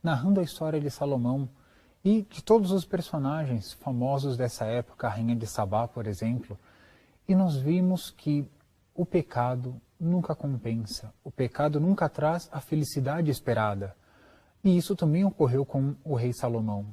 narrando a história de Salomão e de todos os personagens famosos dessa época, a Rainha de Sabá, por exemplo, e nós vimos que o pecado nunca compensa, o pecado nunca traz a felicidade esperada. E isso também ocorreu com o rei Salomão.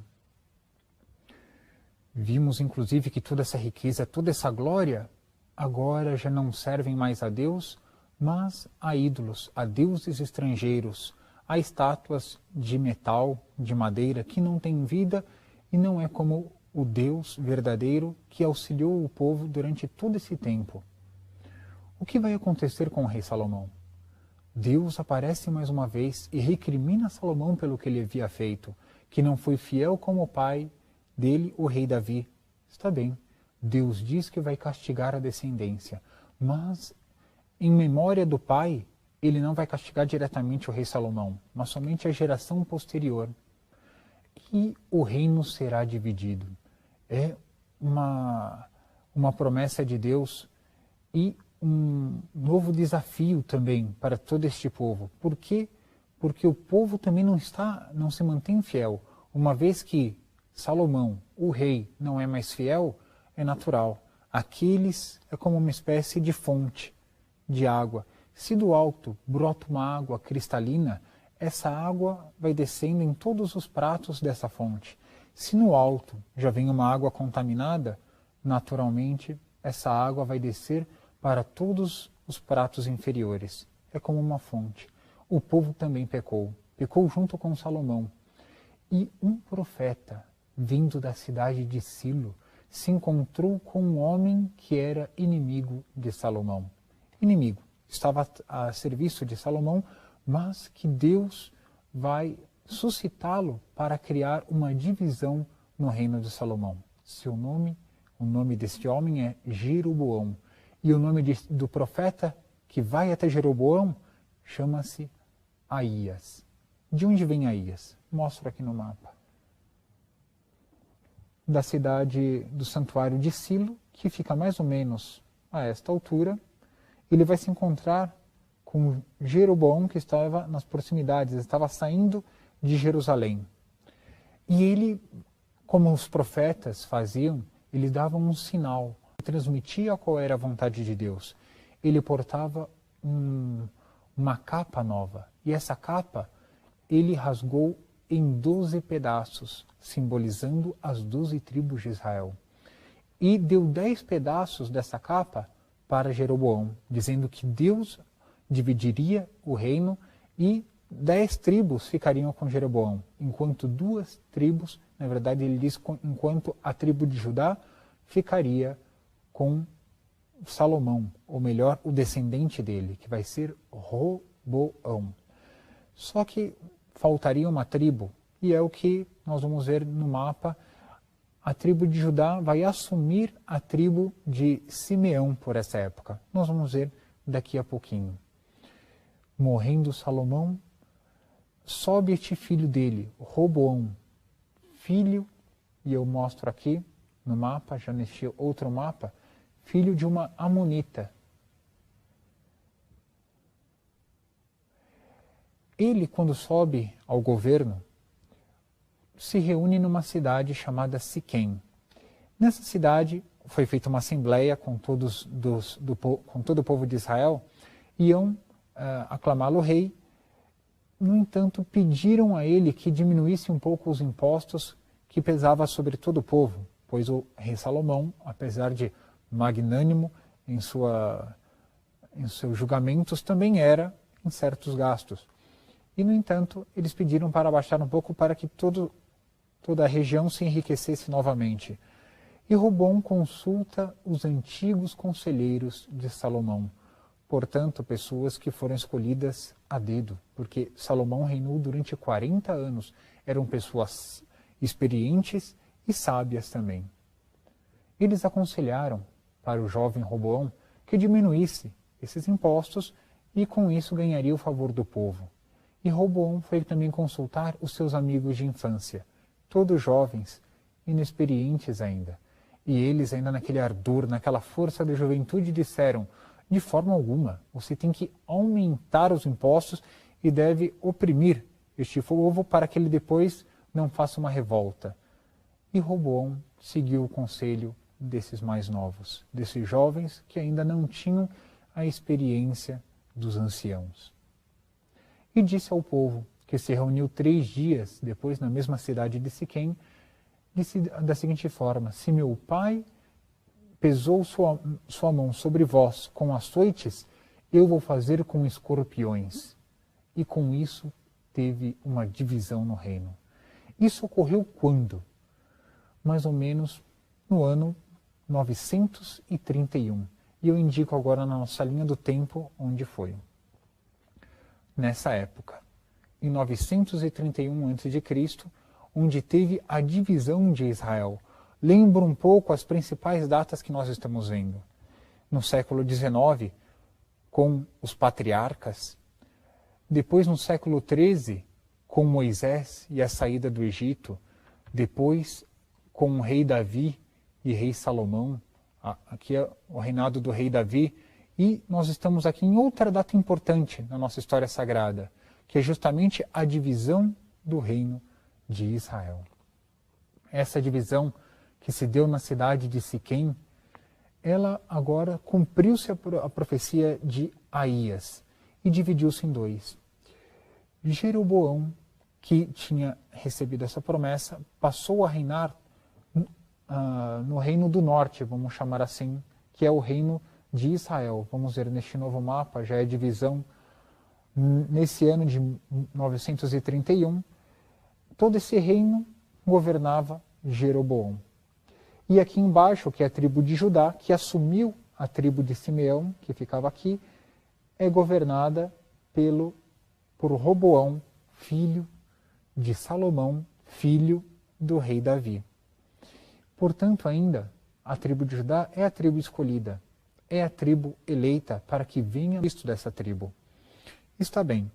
Vimos, inclusive, que toda essa riqueza, toda essa glória, agora já não servem mais a Deus, mas a ídolos, a deuses estrangeiros, a estátuas de metal, de madeira, que não têm vida e não é como o Deus verdadeiro que auxiliou o povo durante todo esse tempo. O que vai acontecer com o rei Salomão? Deus aparece mais uma vez e recrimina Salomão pelo que ele havia feito, que não foi fiel como o pai dele, o rei Davi. Está bem, Deus diz que vai castigar a descendência, mas em memória do pai, ele não vai castigar diretamente o rei Salomão, mas somente a geração posterior. E o reino será dividido. É uma promessa de Deus e um novo desafio também para todo este povo. Por quê? Porque o povo também não se mantém fiel. Uma vez que Salomão, o rei, não é mais fiel, é natural. Aqueles é como uma espécie de fonte de água. Se do alto brota uma água cristalina, essa água vai descendo em todos os pratos dessa fonte. Se no alto já vem uma água contaminada, naturalmente essa água vai descer para todos os pratos inferiores. É como uma fonte. O povo também pecou junto com Salomão. E um profeta, vindo da cidade de Silo, se encontrou com um homem que era inimigo de Salomão. Inimigo, estava a serviço de Salomão, mas que Deus vai suscitá-lo para criar uma divisão no reino de Salomão. O nome deste homem é Jeroboão. E o nome do profeta que vai até Jeroboão chama-se Aías. De onde vem Aías? Mostro aqui no mapa. Da cidade do santuário de Silo, que fica mais ou menos a esta altura. Ele vai se encontrar com Jeroboão, que estava nas proximidades, estava saindo de Jerusalém. E ele, como os profetas faziam, eles davam um sinal, transmitia qual era a vontade de Deus. Ele portava uma capa nova, e essa capa ele rasgou em 12 pedaços, simbolizando as 12 tribos de Israel. E deu 10 pedaços dessa capa para Jeroboão, dizendo que Deus dividiria o reino e 10 tribos ficariam com Jeroboão, enquanto 2 tribos, na verdade ele diz, enquanto a tribo de Judá ficaria com Salomão, ou melhor, o descendente dele, que vai ser Roboão. Só que faltaria uma tribo, e é o que nós vamos ver no mapa. A tribo de Judá vai assumir a tribo de Simeão por essa época. Nós vamos ver daqui a pouquinho. Morrendo Salomão, sobe este filho dele, Roboão, filho, e eu mostro aqui no mapa, já neste outro mapa, filho de uma amonita. Ele, quando sobe ao governo, se reúne numa cidade chamada Siquém. Nessa cidade foi feita uma assembleia com todo o povo de Israel, iam aclamá-lo rei. No entanto, pediram a ele que diminuísse um pouco os impostos que pesava sobre todo o povo, pois o rei Salomão, apesar de magnânimo em seus julgamentos, também era em certos gastos. E, no entanto, eles pediram para abaixar um pouco para que toda a região se enriquecesse novamente. E Roboão consulta os antigos conselheiros de Salomão, portanto, pessoas que foram escolhidas a dedo, porque Salomão reinou durante 40 anos. Eram pessoas experientes e sábias também. Eles aconselharam para o jovem Roboão que diminuísse esses impostos e com isso ganharia o favor do povo. E Roboão foi também consultar os seus amigos de infância, todos jovens, inexperientes ainda. E eles, ainda naquele ardor, naquela força da juventude, disseram: de forma alguma, você tem que aumentar os impostos e deve oprimir este povo para que ele depois não faça uma revolta. E Roboão seguiu o conselho desses mais novos, desses jovens que ainda não tinham a experiência dos anciãos. E disse ao povo, que se reuniu 3 dias depois na mesma cidade de Siquém, disse da seguinte forma: se meu pai pesou sua mão sobre vós com açoites, eu vou fazer com escorpiões. E com isso teve uma divisão no reino. Isso ocorreu quando? Mais ou menos no ano 931. E eu indico agora na nossa linha do tempo onde foi. Nessa época, em 931 a.C., onde teve a divisão de Israel. Lembra um pouco as principais datas que nós estamos vendo. No século XIX, com os patriarcas. Depois, no século XIII, com Moisés e a saída do Egito. Depois, com o rei Davi e rei Salomão. Aqui é o reinado do rei Davi. E nós estamos aqui em outra data importante na nossa história sagrada, que é justamente a divisão do reino de Israel. Essa divisão que se deu na cidade de Siquém, ela agora cumpriu-se a profecia de Aías e dividiu-se em 2. Jeroboão, que tinha recebido essa promessa, passou a reinar no reino do norte, vamos chamar assim, que é o reino de Israel. Vamos ver neste novo mapa, já é divisão. Nesse ano de 931, todo esse reino governava Jeroboão. E aqui embaixo, que é a tribo de Judá, que assumiu a tribo de Simeão, que ficava aqui, é governada por Roboão, filho de Salomão, filho do rei Davi. Portanto, ainda, a tribo de Judá é a tribo escolhida, é a tribo eleita para que venha Cristo dessa tribo. Está bem.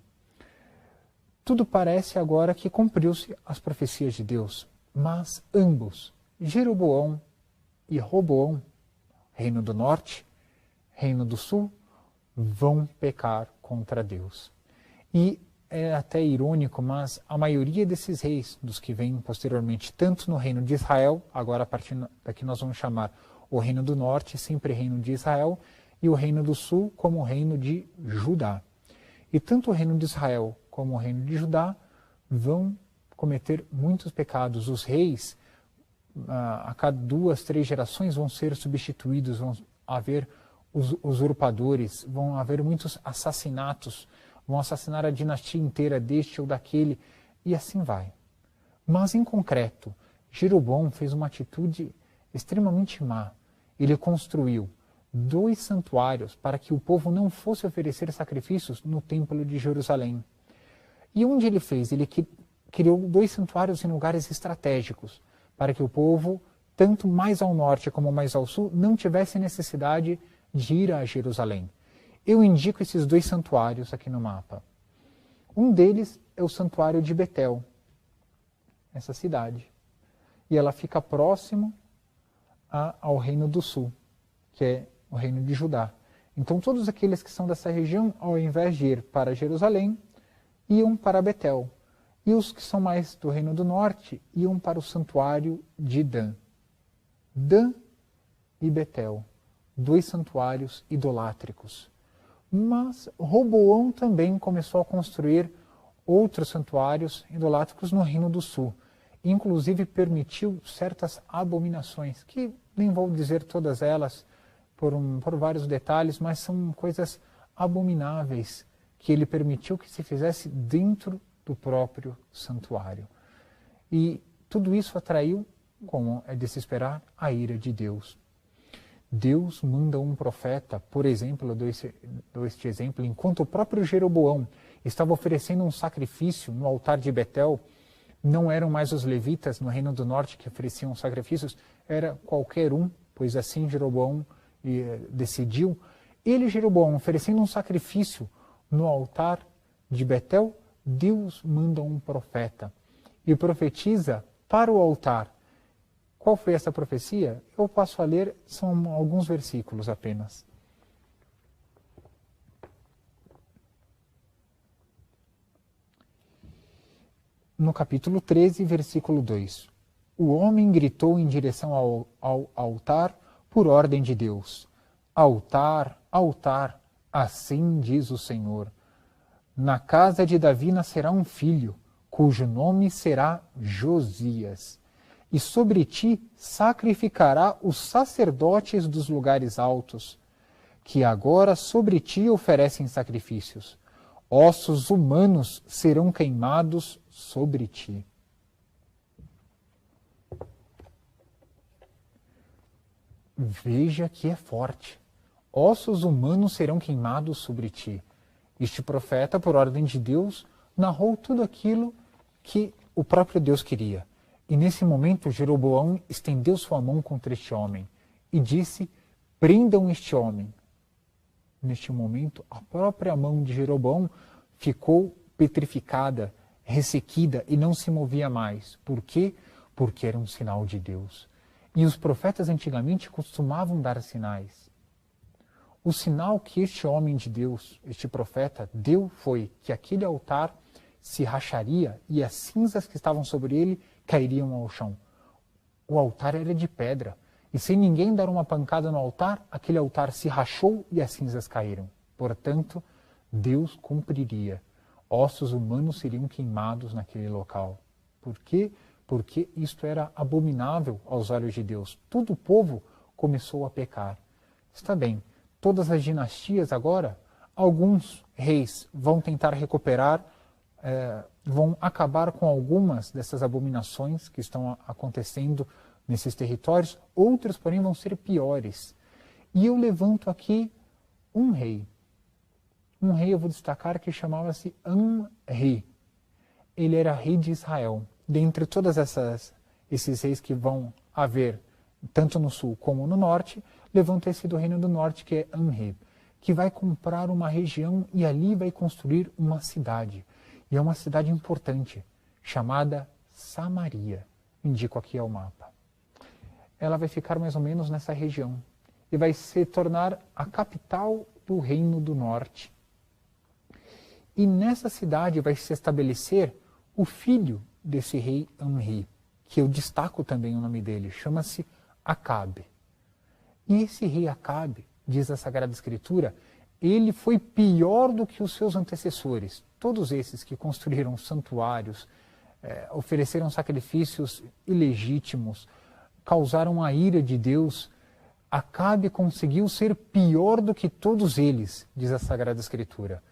Tudo parece agora que cumpriu-se as profecias de Deus, mas ambos, Jeroboão e Roboão, reino do norte, reino do sul, vão pecar contra Deus. E é até irônico, mas a maioria desses reis, dos que vêm posteriormente, tanto no reino de Israel, agora a partir daqui nós vamos chamar o reino do norte, sempre reino de Israel, e o reino do sul como o reino de Judá. E tanto o reino de Israel como o reino de Judá vão cometer muitos pecados. Os reis, a cada 2, 3 gerações, vão ser substituídos, vão haver usurpadores, vão haver muitos assassinatos, vão assassinar a dinastia inteira deste ou daquele, e assim vai. Mas, em concreto, Jeroboão fez uma atitude extremamente má. Ele construiu 2 santuários para que o povo não fosse oferecer sacrifícios no templo de Jerusalém. E onde ele fez? Ele criou 2 santuários em lugares estratégicos, para que o povo, tanto mais ao norte como mais ao sul, não tivesse necessidade de ir a Jerusalém. Eu indico esses 2 santuários aqui no mapa. Um deles é o santuário de Betel, essa cidade. E ela fica próximo ao reino do sul, que é o reino de Judá. Então todos aqueles que são dessa região, ao invés de ir para Jerusalém, iam para Betel. E os que são mais do reino do norte iam para o santuário de Dan. Dan e Betel, 2 santuários idolátricos. Mas Roboão também começou a construir outros santuários idolátricos no reino do sul. Inclusive permitiu certas abominações, que nem vou dizer todas elas por vários detalhes, mas são coisas abomináveis que ele permitiu que se fizesse dentro do próprio santuário. E tudo isso atraiu, como é de se esperar, a ira de Deus. Deus manda um profeta, por exemplo, eu dou este exemplo, enquanto o próprio Jeroboão estava oferecendo um sacrifício no altar de Betel, não eram mais os levitas no reino do norte que ofereciam sacrifícios, era qualquer um, pois assim Jeroboão decidiu. Ele, Jeroboão, oferecendo um sacrifício no altar de Betel, Deus manda um profeta e profetiza para o altar. Qual foi essa profecia? Eu passo a ler, são alguns versículos apenas. no capítulo 13, versículo 2. O homem gritou em direção ao altar por ordem de Deus. Altar, altar, assim diz o Senhor. Na casa de Davi nascerá um filho, cujo nome será Josias. E sobre ti sacrificará os sacerdotes dos lugares altos, que agora sobre ti oferecem sacrifícios. Ossos humanos serão queimados sobre ti. Veja que é forte. Ossos humanos serão queimados sobre ti. Este profeta, por ordem de Deus, narrou tudo aquilo que o próprio Deus queria. E nesse momento, Jeroboão estendeu sua mão contra este homem e disse: prendam este homem. Neste momento, a própria mão de Jeroboão ficou petrificada, ressequida e não se movia mais. Por quê? Porque era um sinal de Deus. E os profetas antigamente costumavam dar sinais. O sinal que este homem de Deus, este profeta, deu foi que aquele altar se racharia e as cinzas que estavam sobre ele cairiam ao chão. O altar era de pedra, e sem ninguém dar uma pancada no altar, aquele altar se rachou e as cinzas caíram. Portanto, Deus cumpriria. Ossos humanos seriam queimados naquele local. Por quê? Porque isto era abominável aos olhos de Deus. Todo o povo começou a pecar. Está bem, todas as dinastias agora, alguns reis vão tentar recuperar, vão acabar com algumas dessas abominações que estão acontecendo nesses territórios, outros, porém, vão ser piores. E eu levanto aqui um rei. Um rei eu vou destacar que chamava-se Amri. Ele era rei de Israel. Dentre todas esses reis que vão haver, tanto no sul como no norte, levanta esse do reino do norte, que é Amri, que vai comprar uma região e ali vai construir uma cidade. E é uma cidade importante, chamada Samaria. Indico aqui ao mapa. Ela vai ficar mais ou menos nessa região e vai se tornar a capital do reino do norte. E nessa cidade vai se estabelecer o filho desse rei Amri, que eu destaco também o nome dele, chama-se Acabe. E esse rei Acabe, diz a Sagrada Escritura, ele foi pior do que os seus antecessores. Todos esses que construíram santuários, ofereceram sacrifícios ilegítimos, causaram a ira de Deus. Acabe conseguiu ser pior do que todos eles, diz a Sagrada Escritura.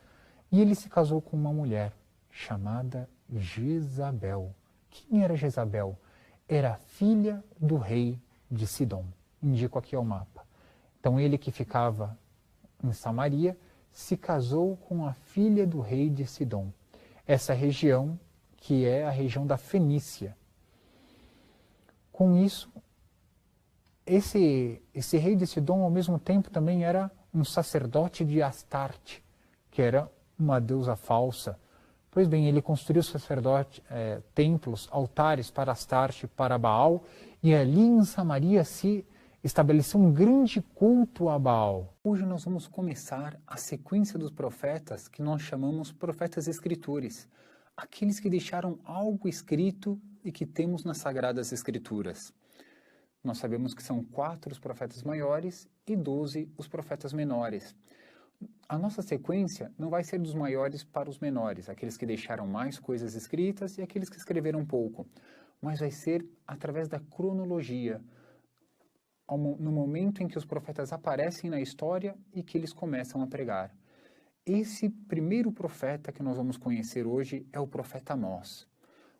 E ele se casou com uma mulher chamada Jezabel. Quem era Jezabel? Era filha do rei de Sidom. Indico aqui ao mapa. Então ele que ficava em Samaria se casou com a filha do rei de Sidom. Essa região que é a região da Fenícia. Com isso, esse rei de Sidom ao mesmo tempo também era um sacerdote de Astarte, que era uma deusa falsa. Pois bem, ele construiu templos, altares para Astarte, para Baal, e ali em Samaria se estabeleceu um grande culto a Baal. Hoje nós vamos começar a sequência dos profetas que nós chamamos profetas escritores, aqueles que deixaram algo escrito e que temos nas Sagradas Escrituras. Nós sabemos que são 4 os profetas maiores e 12 os profetas menores. A nossa sequência não vai ser dos maiores para os menores, aqueles que deixaram mais coisas escritas e aqueles que escreveram pouco, mas vai ser através da cronologia, no momento em que os profetas aparecem na história e que eles começam a pregar. Esse primeiro profeta que nós vamos conhecer hoje é o profeta Amós.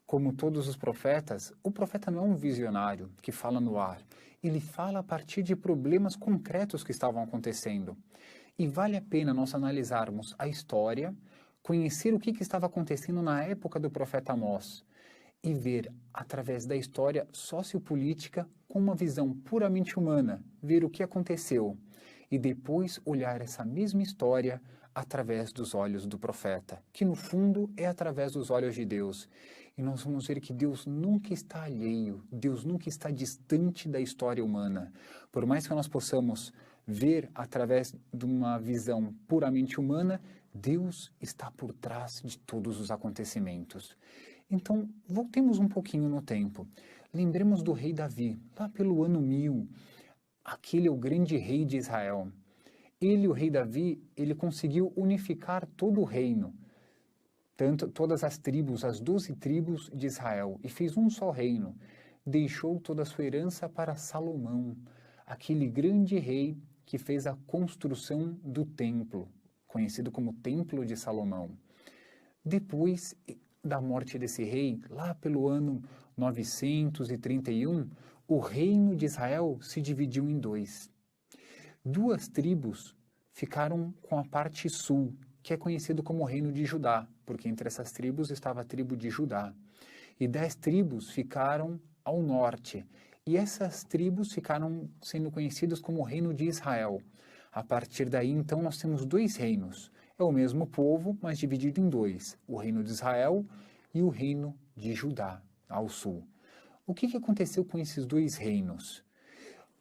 Como todos os profetas, o profeta não é um visionário que fala no ar. Ele fala a partir de problemas concretos que estavam acontecendo. E vale a pena nós analisarmos a história, conhecer o que estava acontecendo na época do profeta Amós e ver, através da história sociopolítica, com uma visão puramente humana, ver o que aconteceu e depois olhar essa mesma história através dos olhos do profeta, que no fundo é através dos olhos de Deus. E nós vamos ver que Deus nunca está alheio, Deus nunca está distante da história humana. Por mais que nós possamos ver através de uma visão puramente humana, Deus está por trás de todos os acontecimentos. Então, voltemos um pouquinho no tempo. Lembremos do rei Davi, lá pelo ano 1000. Aquele é o grande rei de Israel. Ele, o rei Davi, ele conseguiu unificar todo o reino, todas as tribos, as 12 tribos de Israel, e fez um só reino. Deixou toda a sua herança para Salomão, aquele grande rei que fez a construção do templo, conhecido como Templo de Salomão. Depois da morte desse rei, lá pelo ano 931, o reino de Israel se dividiu em dois. Duas tribos ficaram com a parte sul, que é conhecido como o reino de Judá, porque entre essas tribos estava a tribo de Judá. E 10 tribos ficaram ao norte, e essas tribos ficaram sendo conhecidas como o reino de Israel. A partir daí, então, nós temos dois reinos. É o mesmo povo, mas dividido em dois, o reino de Israel e o reino de Judá, ao sul. O que aconteceu com esses dois reinos?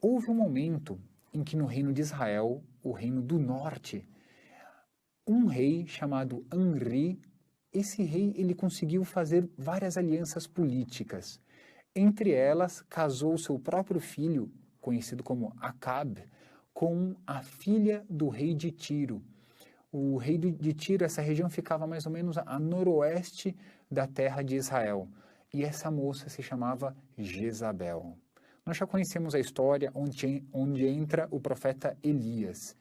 Houve um momento em que no reino de Israel, o reino do norte, um rei chamado Anri, esse rei ele conseguiu fazer várias alianças políticas. Entre elas, casou seu próprio filho, conhecido como Acabe, com a filha do rei de Tiro. O rei de Tiro, essa região ficava mais ou menos a noroeste da terra de Israel. E essa moça se chamava Jezabel. Nós já conhecemos a história onde entra o profeta Elias.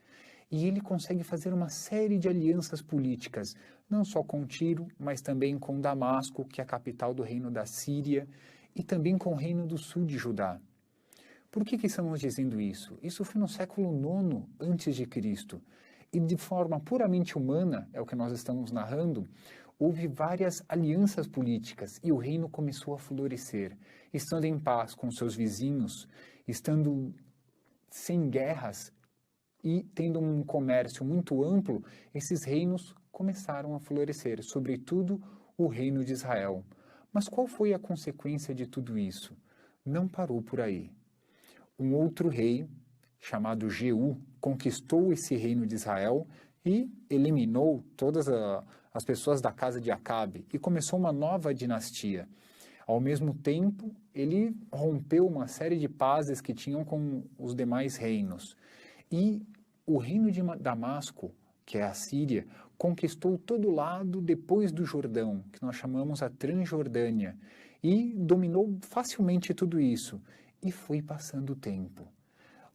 E ele consegue fazer uma série de alianças políticas, não só com Tiro, mas também com Damasco, que é a capital do reino da Síria, e também com o reino do sul de Judá. Por que estamos dizendo isso? Isso foi no século IX a.C. E de forma puramente humana, é o que nós estamos narrando, houve várias alianças políticas e o reino começou a florescer, estando em paz com seus vizinhos, estando sem guerras e tendo um comércio muito amplo, esses reinos começaram a florescer, sobretudo o reino de Israel. Mas qual foi a consequência de tudo isso? Não parou por aí. Um outro rei, chamado Jeú, conquistou esse reino de Israel e eliminou todas as pessoas da casa de Acabe e começou uma nova dinastia. Ao mesmo tempo, ele rompeu uma série de pazes que tinham com os demais reinos. E o reino de Damasco, que é a Síria, conquistou todo o lado depois do Jordão, que nós chamamos a Transjordânia, e dominou facilmente tudo isso. E foi passando o tempo.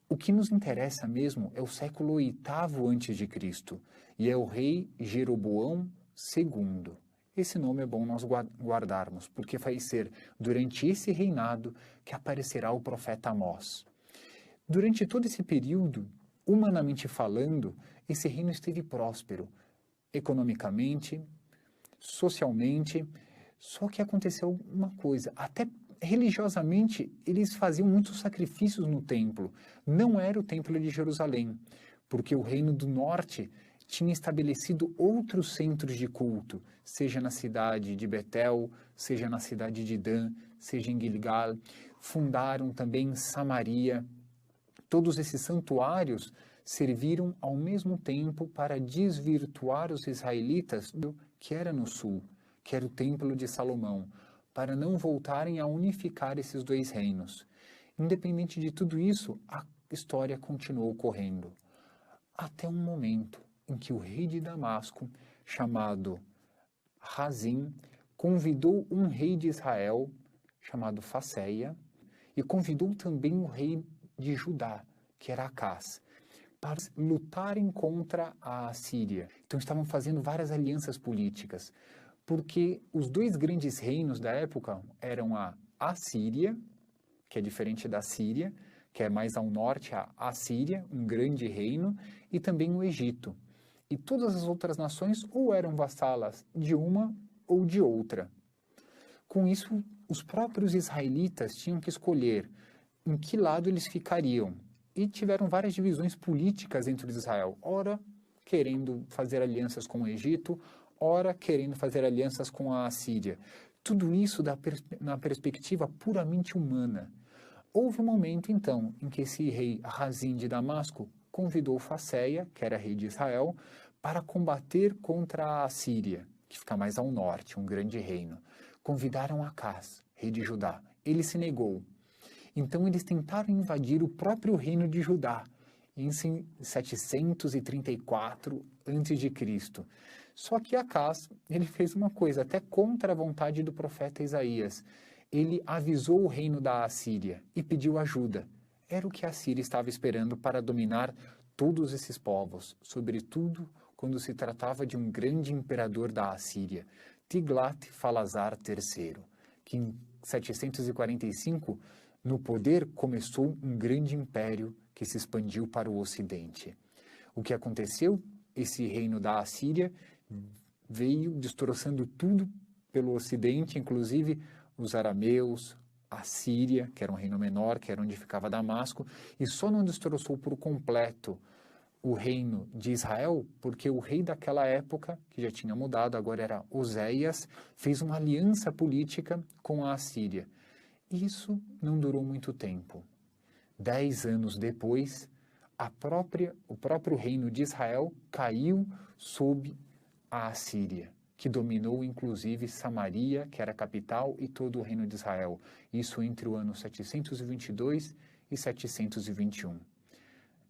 O que nos interessa mesmo é o século VIII a.C. e é o rei Jeroboão II. Esse nome é bom nós guardarmos, porque vai ser durante esse reinado que aparecerá o profeta Amós. Durante todo esse período, humanamente falando, esse reino esteve próspero, economicamente, socialmente, só que aconteceu uma coisa, até religiosamente eles faziam muitos sacrifícios no templo, não era o templo de Jerusalém, porque o reino do norte tinha estabelecido outros centros de culto, seja na cidade de Betel, seja na cidade de Dan, seja em Gilgal, fundaram também Samaria. Todos esses santuários serviram ao mesmo tempo para desvirtuar os israelitas do que era no sul, que era o Templo de Salomão, para não voltarem a unificar esses dois reinos. Independente de tudo isso, a história continuou correndo, até um momento em que o rei de Damasco, chamado Razim, convidou um rei de Israel, chamado Faceia, e convidou também o rei de Judá, que era Acás, para lutarem contra a Síria. Então estavam fazendo várias alianças políticas, porque os dois grandes reinos da época eram a Assíria, que é diferente da Síria, que é mais ao norte, a Assíria, um grande reino, e também o Egito. E todas as outras nações ou eram vassalas de uma ou de outra. Com isso, os próprios israelitas tinham que escolher em que lado eles ficariam. E tiveram várias divisões políticas dentro de Israel, ora querendo fazer alianças com o Egito, ora querendo fazer alianças com a Assíria. Tudo isso na perspectiva puramente humana. Houve um momento, então, em que esse rei Razim de Damasco convidou Faceia, que era rei de Israel, para combater contra a Síria, que fica mais ao norte, um grande reino. convidaram Acás, rei de Judá. Ele se negou. Então eles tentaram invadir o próprio reino de Judá, em 734 a.C. Só que Acás, ele fez uma coisa até contra a vontade do profeta Isaías. Ele avisou o reino da Assíria e pediu ajuda. Era o que a Síria estava esperando para dominar todos esses povos, sobretudo quando se tratava de um grande imperador da Assíria, Tiglat-Falazar III, que em 745, no poder, começou um grande império que se expandiu para o ocidente. O que aconteceu? Esse reino da Assíria veio destroçando tudo pelo ocidente, inclusive os arameus, a Síria, que era um reino menor, que era onde ficava Damasco, e só não destroçou por completo o reino de Israel, porque o rei daquela época, que já tinha mudado, agora era Oséias, fez uma aliança política com a Assíria. Isso não durou muito tempo. 10 anos depois, o próprio reino de Israel caiu sob a Assíria, que dominou inclusive Samaria, que era a capital, e todo o reino de Israel. Isso entre o ano 722 e 721.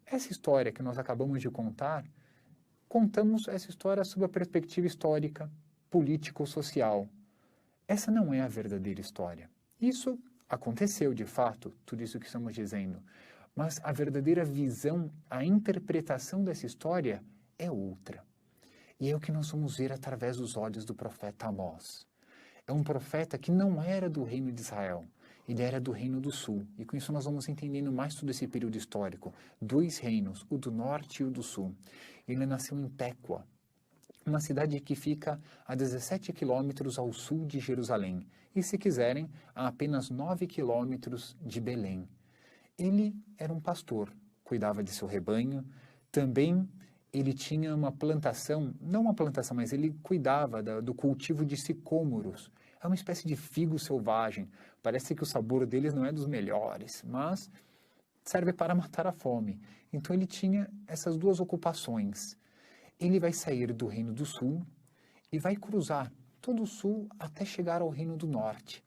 Essa história que nós acabamos de contar, contamos essa história sob a perspectiva histórica, político-social. Essa não é a verdadeira história. Isso aconteceu de fato, tudo isso que estamos dizendo, mas a verdadeira visão, a interpretação dessa história é outra. E é o que nós vamos ver através dos olhos do profeta Amós. É um profeta que não era do reino de Israel, ele era do reino do sul. E com isso nós vamos entendendo mais todo esse período histórico. 2 reinos, o do norte e o do sul. Ele nasceu em Técoa, uma cidade que fica a 17 quilômetros ao sul de Jerusalém, e, se quiserem, a apenas 9 quilômetros de Belém. Ele era um pastor, cuidava de seu rebanho, também ele tinha uma plantação, não uma plantação, mas ele cuidava do cultivo de sicômoros. É uma espécie de figo selvagem, parece que o sabor deles não é dos melhores, mas serve para matar a fome. Então ele tinha essas 2 ocupações. Ele vai sair do Reino do Sul e vai cruzar todo o Sul até chegar ao Reino do Norte.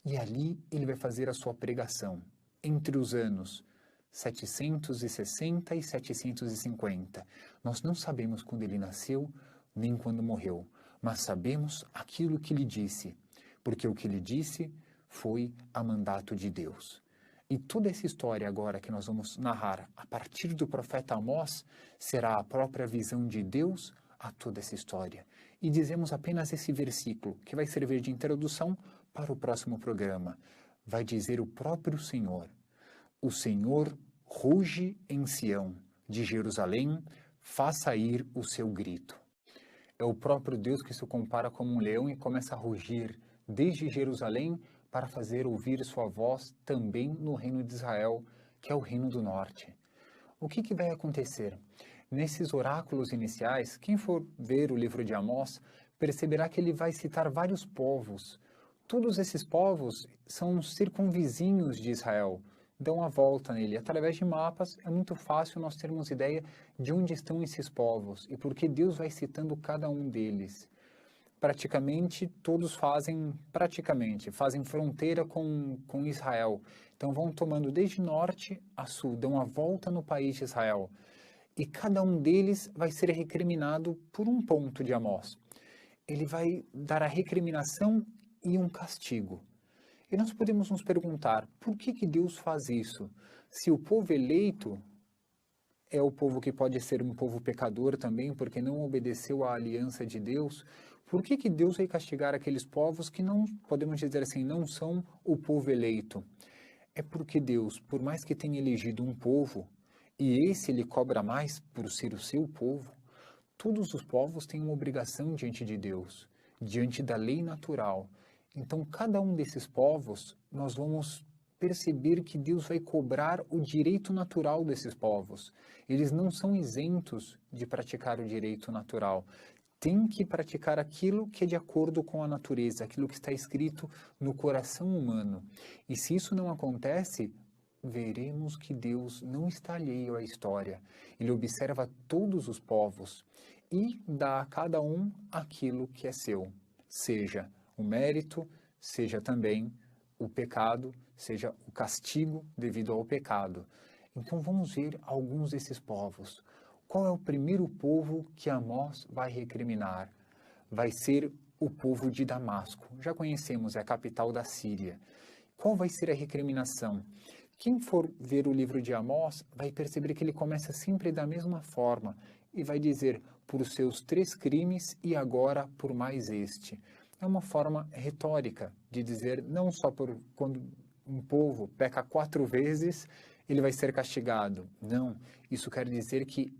E ali ele vai fazer a sua pregação, entre os anos 760 e 750. Nós não sabemos quando ele nasceu, nem quando morreu, mas sabemos aquilo que ele disse, porque o que ele disse foi a mandato de Deus. E toda essa história agora que nós vamos narrar a partir do profeta Amós será a própria visão de Deus a toda essa história. E dizemos apenas esse versículo, que vai servir de introdução para o próximo programa. Vai dizer o próprio Senhor: o Senhor ruge em Sião, de Jerusalém, faz sair o seu grito. É o próprio Deus que se compara como um leão e começa a rugir desde Jerusalém para fazer ouvir sua voz também no reino de Israel, que é o reino do norte. O que vai acontecer? Nesses oráculos iniciais, quem for ver o livro de Amós, perceberá que ele vai citar vários povos. Todos esses povos são circunvizinhos de Israel, dão a volta nele. Através de mapas é muito fácil nós termos ideia de onde estão esses povos e por que Deus vai citando cada um deles. Praticamente todos fazem fronteira com Israel. Então vão tomando desde norte a sul, dão a volta no país de Israel. E cada um deles vai ser recriminado por um ponto de Amós. Ele vai dar a recriminação e um castigo. E nós podemos nos perguntar, por que Deus faz isso? Se o povo eleito é o povo que pode ser um povo pecador também, porque não obedeceu à aliança de Deus, por que Deus vai castigar aqueles povos que não, podemos dizer assim, não são o povo eleito? É porque Deus, por mais que tenha elegido um povo, e esse ele cobra mais por ser o seu povo, todos os povos têm uma obrigação diante de Deus, diante da lei natural. Então, cada um desses povos, nós vamos perceber que Deus vai cobrar o direito natural desses povos. Eles não são isentos de praticar o direito natural. Tem que praticar aquilo que é de acordo com a natureza, aquilo que está escrito no coração humano. E se isso não acontece, veremos que Deus não está alheio à história. Ele observa todos os povos e dá a cada um aquilo que é seu, seja o mérito, seja também o pecado, seja o castigo devido ao pecado. Então vamos ver alguns desses povos. Qual é o primeiro povo que Amós vai recriminar? Vai ser o povo de Damasco. Já conhecemos, é a capital da Síria. Qual vai ser a recriminação? Quem for ver o livro de Amós vai perceber que ele começa sempre da mesma forma e vai dizer, por seus 3 crimes e agora por mais este. É uma forma retórica de dizer, não só por quando um povo peca 4 vezes, ele vai ser castigado. Não, isso quer dizer que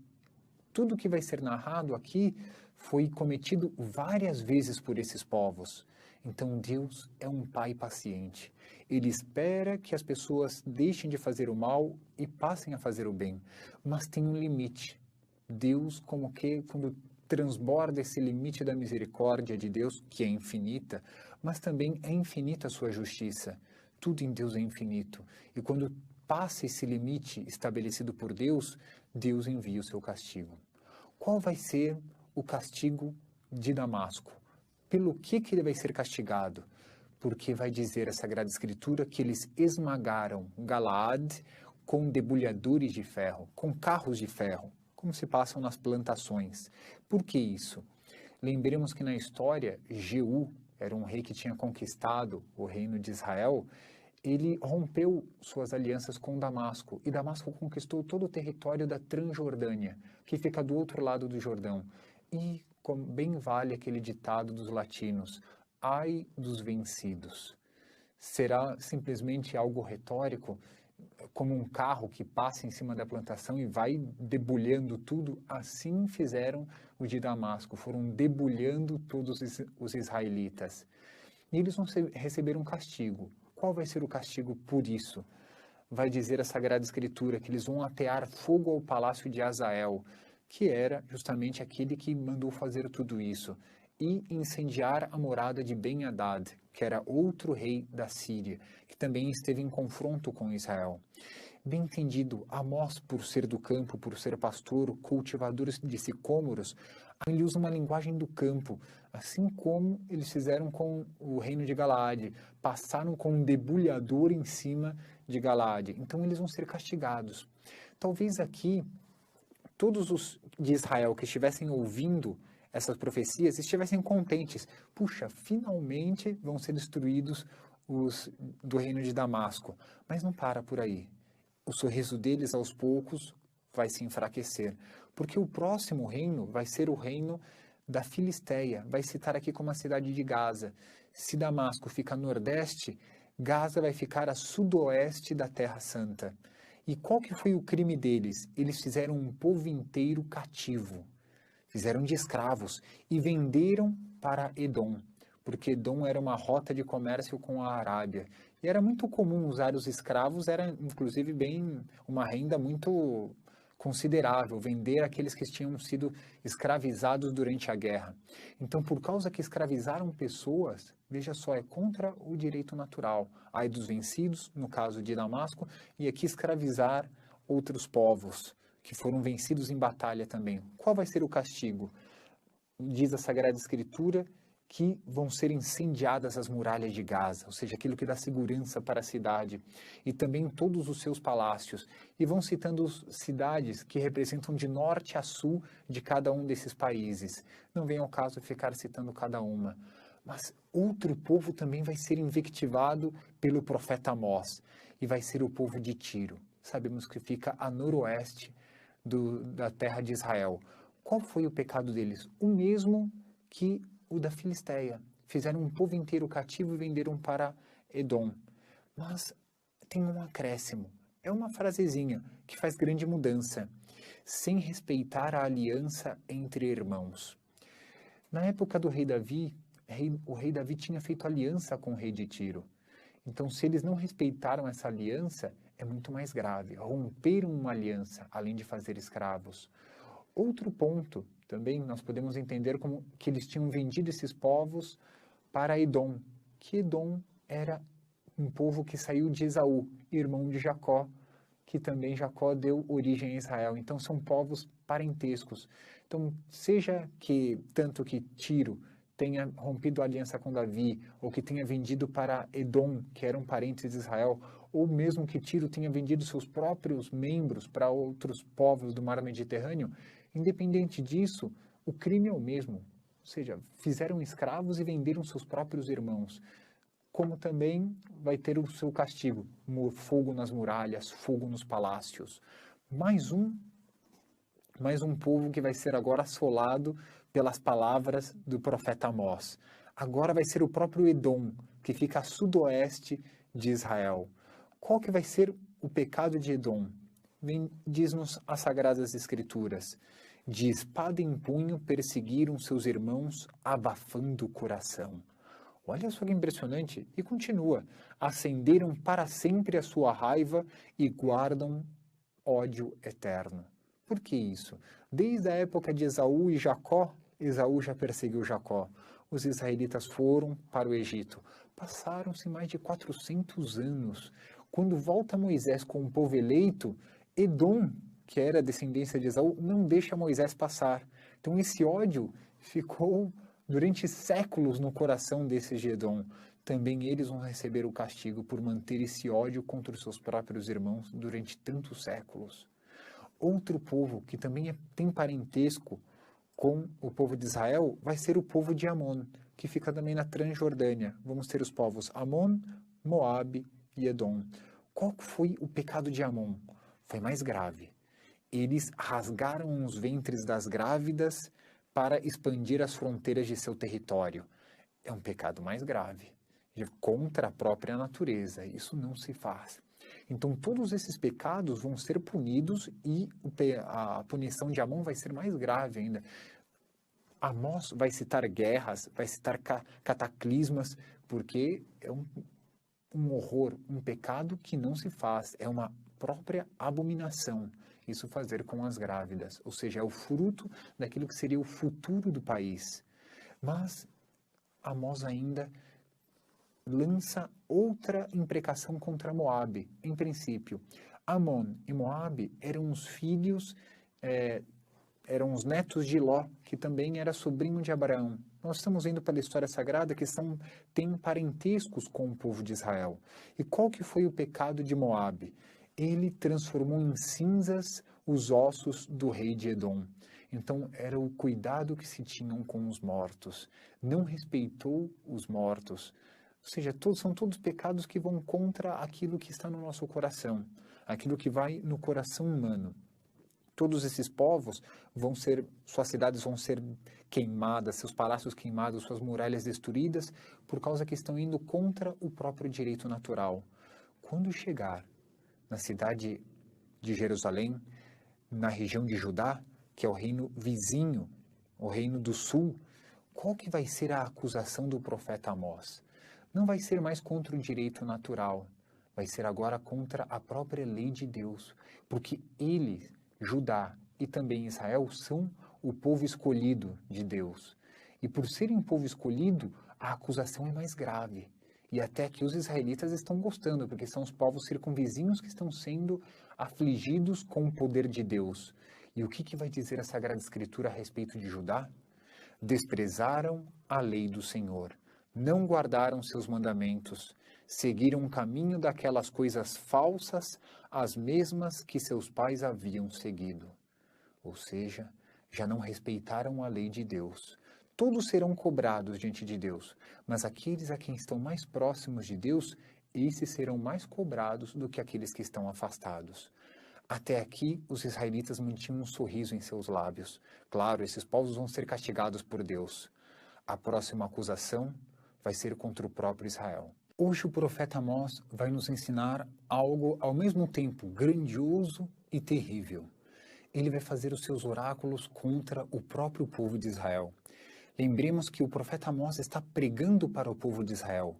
tudo que vai ser narrado aqui foi cometido várias vezes por esses povos. Então Deus é um pai paciente. Ele espera que as pessoas deixem de fazer o mal e passem a fazer o bem, mas tem um limite. Deus, como que quando transborda esse limite da misericórdia de Deus, que é infinita, mas também é infinita a sua justiça. Tudo em Deus é infinito. E quando passa esse limite estabelecido por Deus, Deus envia o seu castigo. Qual vai ser o castigo de Damasco? Pelo que ele vai ser castigado? Porque vai dizer a Sagrada Escritura que eles esmagaram Galaad com debulhadores de ferro, com carros de ferro, como se passam nas plantações. Por que isso? Lembremos que na história, Jeú era um rei que tinha conquistado o reino de Israel. Ele rompeu suas alianças com Damasco, e Damasco conquistou todo o território da Transjordânia, que fica do outro lado do Jordão. E, como bem vale aquele ditado dos latinos, ai dos vencidos. Será simplesmente algo retórico, como um carro que passa em cima da plantação e vai debulhando tudo? Assim fizeram os de Damasco, foram debulhando todos os israelitas. E eles vão receber um castigo. Qual vai ser o castigo por isso? Vai dizer a Sagrada Escritura que eles vão atear fogo ao palácio de Azael, que era justamente aquele que mandou fazer tudo isso, e incendiar a morada de Ben-Hadad, que era outro rei da Síria, que também esteve em confronto com Israel. Bem entendido, Amós, por ser do campo, por ser pastor, cultivador de sicômoros, ele usa uma linguagem do campo, assim como eles fizeram com o reino de Galaade, passaram com um debulhador em cima de Galaade. Então eles vão ser castigados. Talvez aqui todos os de Israel que estivessem ouvindo essas profecias estivessem contentes. Puxa, finalmente vão ser destruídos os do reino de Damasco. Mas não para por aí. O sorriso deles, aos poucos, vai se enfraquecer. Porque o próximo reino vai ser o reino da Filisteia. Vai citar aqui como a cidade de Gaza. Se Damasco fica a nordeste, Gaza vai ficar a sudoeste da Terra Santa. E qual que foi o crime deles? Eles fizeram um povo inteiro cativo. Fizeram de escravos e venderam para Edom, porque Edom era uma rota de comércio com a Arábia. E era muito comum usar os escravos, era inclusive bem uma renda muito considerável, vender aqueles que tinham sido escravizados durante a guerra. Então, por causa que escravizaram pessoas, veja só, é contra o direito natural. Ai dos vencidos, no caso de Damasco, e aqui escravizar outros povos que foram vencidos em batalha também. Qual vai ser o castigo? Diz a Sagrada Escritura que vão ser incendiadas as muralhas de Gaza, ou seja, aquilo que dá segurança para a cidade, e também todos os seus palácios. E vão citando cidades que representam de norte a sul de cada um desses países. Não vem ao caso ficar citando cada uma. Mas outro povo também vai ser invectivado pelo profeta Amós, e vai ser o povo de Tiro. Sabemos que fica a noroeste da terra de Israel. Qual foi o pecado deles? O mesmo que o da Filisteia. Fizeram um povo inteiro cativo e venderam para Edom. Mas tem um acréscimo. É uma frasezinha que faz grande mudança. Sem respeitar a aliança entre irmãos. Na época do rei Davi, o rei Davi tinha feito aliança com o rei de Tiro. Então, se eles não respeitaram essa aliança, é muito mais grave. Romperam uma aliança, além de fazer escravos. Outro ponto, também nós podemos entender como que eles tinham vendido esses povos para Edom, que Edom era um povo que saiu de Esaú, irmão de Jacó, que também Jacó deu origem a Israel. Então, são povos parentescos. Então, seja que, tanto que Tiro tenha rompido a aliança com Davi, ou que tenha vendido para Edom, que eram parentes de Israel, ou mesmo que Tiro tenha vendido seus próprios membros para outros povos do mar Mediterrâneo, independente disso, o crime é o mesmo. Ou seja, fizeram escravos e venderam seus próprios irmãos. Como também vai ter o seu castigo, fogo nas muralhas, fogo nos palácios. Mais um povo que vai ser agora assolado pelas palavras do profeta Amós. Agora vai ser o próprio Edom, que fica a sudoeste de Israel. Qual que vai ser o pecado de Edom? Diz-nos as Sagradas Escrituras. De espada em punho perseguiram seus irmãos, abafando o coração. Olha só que impressionante. E continua. Acenderam para sempre a sua raiva e guardam ódio eterno. Por que isso? Desde a época de Esaú e Jacó, Esaú já perseguiu Jacó. Os israelitas foram para o Egito. Passaram-se mais de 400 anos. Quando volta Moisés com o povo eleito, Edom, que era a descendência de Esaú, não deixa Moisés passar. Então esse ódio ficou durante séculos no coração desses de Edom. Também eles vão receber o castigo por manter esse ódio contra os seus próprios irmãos durante tantos séculos. Outro povo que também tem parentesco com o povo de Israel vai ser o povo de Amon, que fica também na Transjordânia. Vamos ter os povos Amon, Moabe e Edom. Qual foi o pecado de Amon? Foi mais grave. Eles rasgaram os ventres das grávidas para expandir as fronteiras de seu território. É um pecado mais grave, contra a própria natureza. Isso não se faz. Então, todos esses pecados vão ser punidos e a punição de Amon vai ser mais grave ainda. Amós vai citar guerras, vai citar cataclismas, porque é um horror, um pecado que não se faz, é uma própria abominação. Isso fazer com as grávidas, ou seja, é o fruto daquilo que seria o futuro do país. Mas Amós ainda lança outra imprecação contra Moabe. Em princípio, Amon e Moabe eram os filhos, eram os netos de Ló, que também era sobrinho de Abraão. Nós estamos vendo pela história sagrada que têm parentescos com o povo de Israel. E qual que foi o pecado de Moabe? Ele transformou em cinzas os ossos do rei de Edom. Então, era o cuidado que se tinham com os mortos. Não respeitou os mortos. Ou seja, são todos pecados que vão contra aquilo que está no nosso coração, aquilo que vai no coração humano. Todos esses povos suas cidades vão ser queimadas, seus palácios queimados, suas muralhas destruídas, por causa que estão indo contra o próprio direito natural. Quando chegar na cidade de Jerusalém, na região de Judá, que é o reino vizinho, o reino do sul, qual que vai ser a acusação do profeta Amós? Não vai ser mais contra o direito natural, vai ser agora contra a própria lei de Deus, porque eles, Judá e também Israel, são o povo escolhido de Deus. E por serem um povo escolhido, a acusação é mais grave. E até que os israelitas estão gostando, porque são os povos circunvizinhos que estão sendo afligidos com o poder de Deus. E o que vai dizer a Sagrada Escritura a respeito de Judá? Desprezaram a lei do Senhor, não guardaram seus mandamentos, seguiram o caminho daquelas coisas falsas, as mesmas que seus pais haviam seguido. Ou seja, já não respeitaram a lei de Deus. Todos serão cobrados diante de Deus, mas aqueles a quem estão mais próximos de Deus, esses serão mais cobrados do que aqueles que estão afastados. Até aqui, os israelitas mantinham um sorriso em seus lábios. Claro, esses povos vão ser castigados por Deus. A próxima acusação vai ser contra o próprio Israel. Hoje o profeta Amós vai nos ensinar algo ao mesmo tempo grandioso e terrível. Ele vai fazer os seus oráculos contra o próprio povo de Israel. Lembremos que o profeta Amós está pregando para o povo de Israel.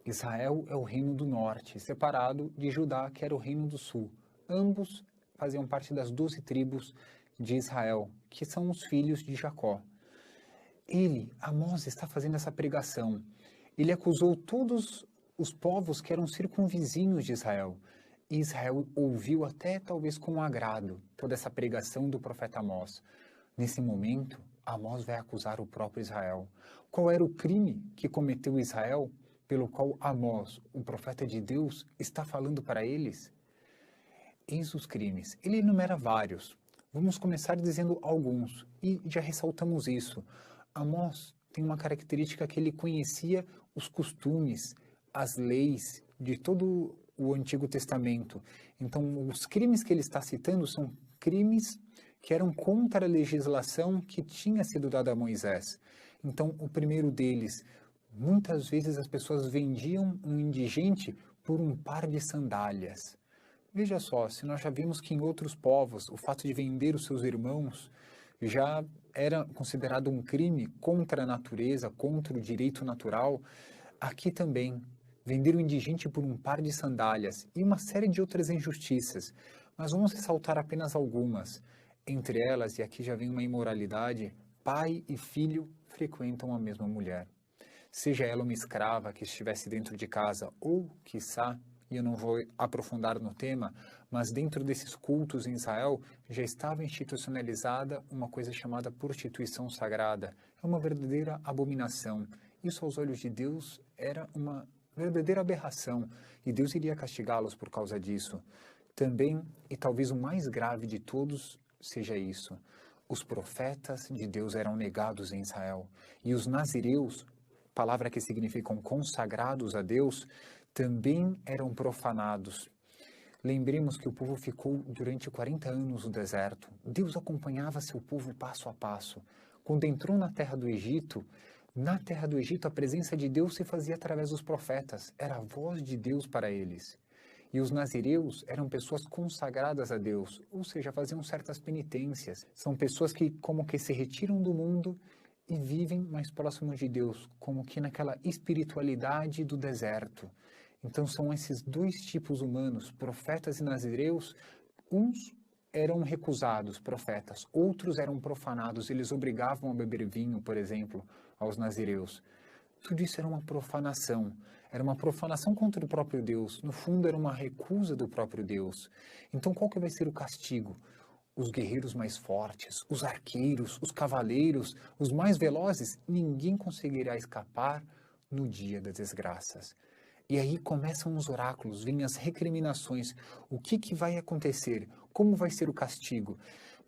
Israel é o reino do norte, separado de Judá, que era o reino do sul. Ambos faziam parte das 12 tribos de Israel, que são os filhos de Jacó. Amós, está fazendo essa pregação. Ele acusou todos os povos que eram circunvizinhos de Israel. E Israel ouviu até talvez com agrado toda essa pregação do profeta Amós. Nesse momento, Amós vai acusar o próprio Israel. Qual era o crime que cometeu Israel, pelo qual Amós, o profeta de Deus, está falando para eles? Eis os crimes. Ele enumera vários. Vamos começar dizendo alguns, e já ressaltamos isso. Amós tem uma característica que ele conhecia os costumes, as leis de todo o Antigo Testamento. Então, os crimes que ele está citando são crimes que eram contra a legislação que tinha sido dada a Moisés. Então, o primeiro deles, muitas vezes as pessoas vendiam um indigente por um par de sandálias. Veja só, se nós já vimos que em outros povos o fato de vender os seus irmãos já era considerado um crime contra a natureza, contra o direito natural, aqui também, vender o indigente por um par de sandálias e uma série de outras injustiças. Mas vamos ressaltar apenas algumas. Entre elas, e aqui já vem uma imoralidade, pai e filho frequentam a mesma mulher. Seja ela uma escrava que estivesse dentro de casa ou, quiçá, e eu não vou aprofundar no tema, mas dentro desses cultos em Israel já estava institucionalizada uma coisa chamada prostituição sagrada. É uma verdadeira abominação. Isso aos olhos de Deus era uma verdadeira aberração e Deus iria castigá-los por causa disso. Também, e talvez o mais grave de todos, seja isso. Os profetas de Deus eram negados em Israel e os nazireus, palavra que significam consagrados a Deus, também eram profanados. Lembremos que o povo ficou durante 40 anos no deserto. Deus acompanhava seu povo passo a passo. Quando entrou na terra do Egito a presença de Deus se fazia através dos profetas. Era a voz de Deus para eles. E os nazireus eram pessoas consagradas a Deus, ou seja, faziam certas penitências. São pessoas que como que se retiram do mundo e vivem mais próximos de Deus, como que naquela espiritualidade do deserto. Então são esses dois tipos humanos, profetas e nazireus. Uns eram recusados, profetas, outros eram profanados, eles obrigavam a beber vinho, por exemplo, aos nazireus. Tudo isso era uma profanação contra o próprio Deus, no fundo era uma recusa do próprio Deus. Então qual que vai ser o castigo? Os guerreiros mais fortes, os arqueiros, os cavaleiros, os mais velozes, ninguém conseguirá escapar no dia das desgraças. E aí começam os oráculos, vêm as recriminações, o que vai acontecer, como vai ser o castigo.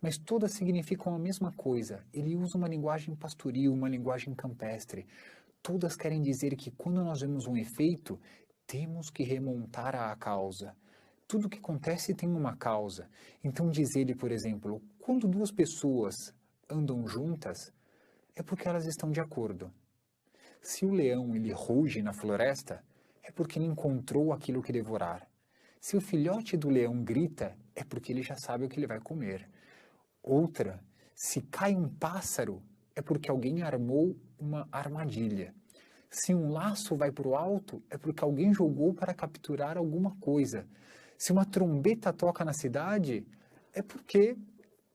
Mas todas significam a mesma coisa, ele usa uma linguagem pastoril, uma linguagem campestre. Todas querem dizer que quando nós vemos um efeito, temos que remontar à causa. Tudo que acontece tem uma causa. Então diz ele, por exemplo, quando duas pessoas andam juntas, é porque elas estão de acordo. Se o leão ele ruge na floresta, é porque ele encontrou aquilo que devorar. Se o filhote do leão grita, é porque ele já sabe o que ele vai comer. Outra, se cai um pássaro, é porque alguém armou uma armadilha. Se um laço vai para o alto, é porque alguém jogou para capturar alguma coisa. Se uma trombeta toca na cidade, é porque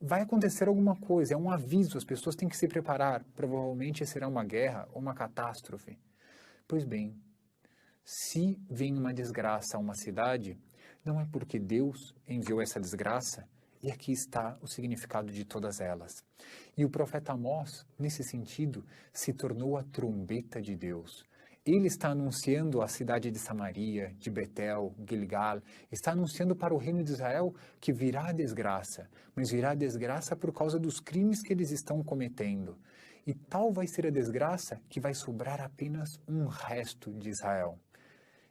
vai acontecer alguma coisa, é um aviso, as pessoas têm que se preparar. Provavelmente será uma guerra ou uma catástrofe. Pois bem, se vem uma desgraça a uma cidade, não é porque Deus enviou essa desgraça, e aqui está o significado de todas elas. E o profeta Amós, nesse sentido, se tornou a trombeta de Deus. Ele está anunciando a cidade de Samaria, de Betel, Gilgal, está anunciando para o reino de Israel que virá a desgraça, mas virá a desgraça por causa dos crimes que eles estão cometendo. E tal vai ser a desgraça que vai sobrar apenas um resto de Israel.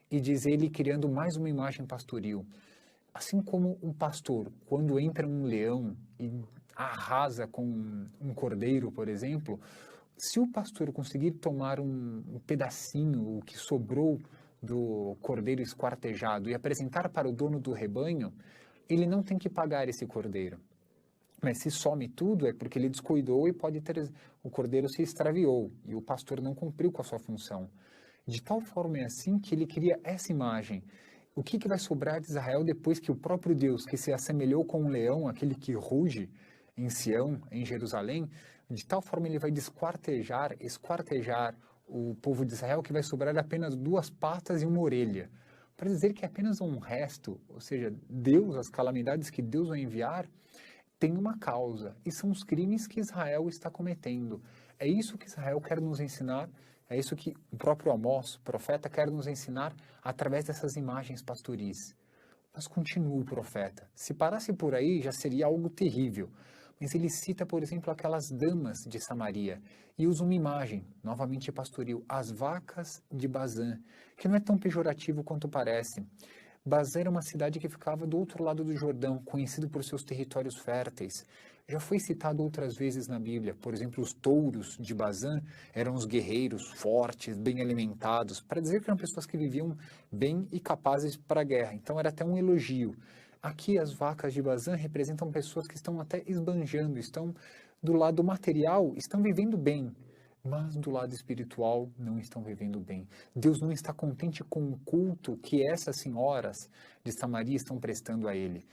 E diz ele, criando mais uma imagem pastoril. Assim como um pastor, quando entra um leão e arrasa com um cordeiro, por exemplo, se o pastor conseguir tomar um pedacinho, o que sobrou do cordeiro esquartejado, e apresentar para o dono do rebanho, ele não tem que pagar esse cordeiro. Mas se some tudo é porque ele descuidou e pode ter o cordeiro se extraviou e o pastor não cumpriu com a sua função. De tal forma é assim que ele cria essa imagem. O que vai sobrar de Israel depois que o próprio Deus, que se assemelhou com um leão, aquele que ruge em Sião, em Jerusalém, de tal forma ele vai esquartejar o povo de Israel, que vai sobrar apenas 2 patas e uma orelha, para dizer que é apenas um resto, ou seja, Deus, as calamidades que Deus vai enviar, tem uma causa, e são os crimes que Israel está cometendo. É isso que Israel quer nos ensinar, é isso que o próprio Amós, profeta, quer nos ensinar através dessas imagens pastoris. Mas continua o profeta. Se parasse por aí, já seria algo terrível. Mas ele cita, por exemplo, aquelas damas de Samaria e usa uma imagem, novamente pastoril, as vacas de Bazã, que não é tão pejorativo quanto parece. Bazã era uma cidade que ficava do outro lado do Jordão, conhecido por seus territórios férteis. Já foi citado outras vezes na Bíblia, por exemplo, os touros de Bazã eram os guerreiros fortes, bem alimentados, para dizer que eram pessoas que viviam bem e capazes para a guerra. Então era até um elogio. Aqui as vacas de Bazã representam pessoas que estão até esbanjando, estão do lado material, estão vivendo bem, mas do lado espiritual não estão vivendo bem. Deus não está contente com o culto que essas senhoras de Samaria estão prestando a Ele.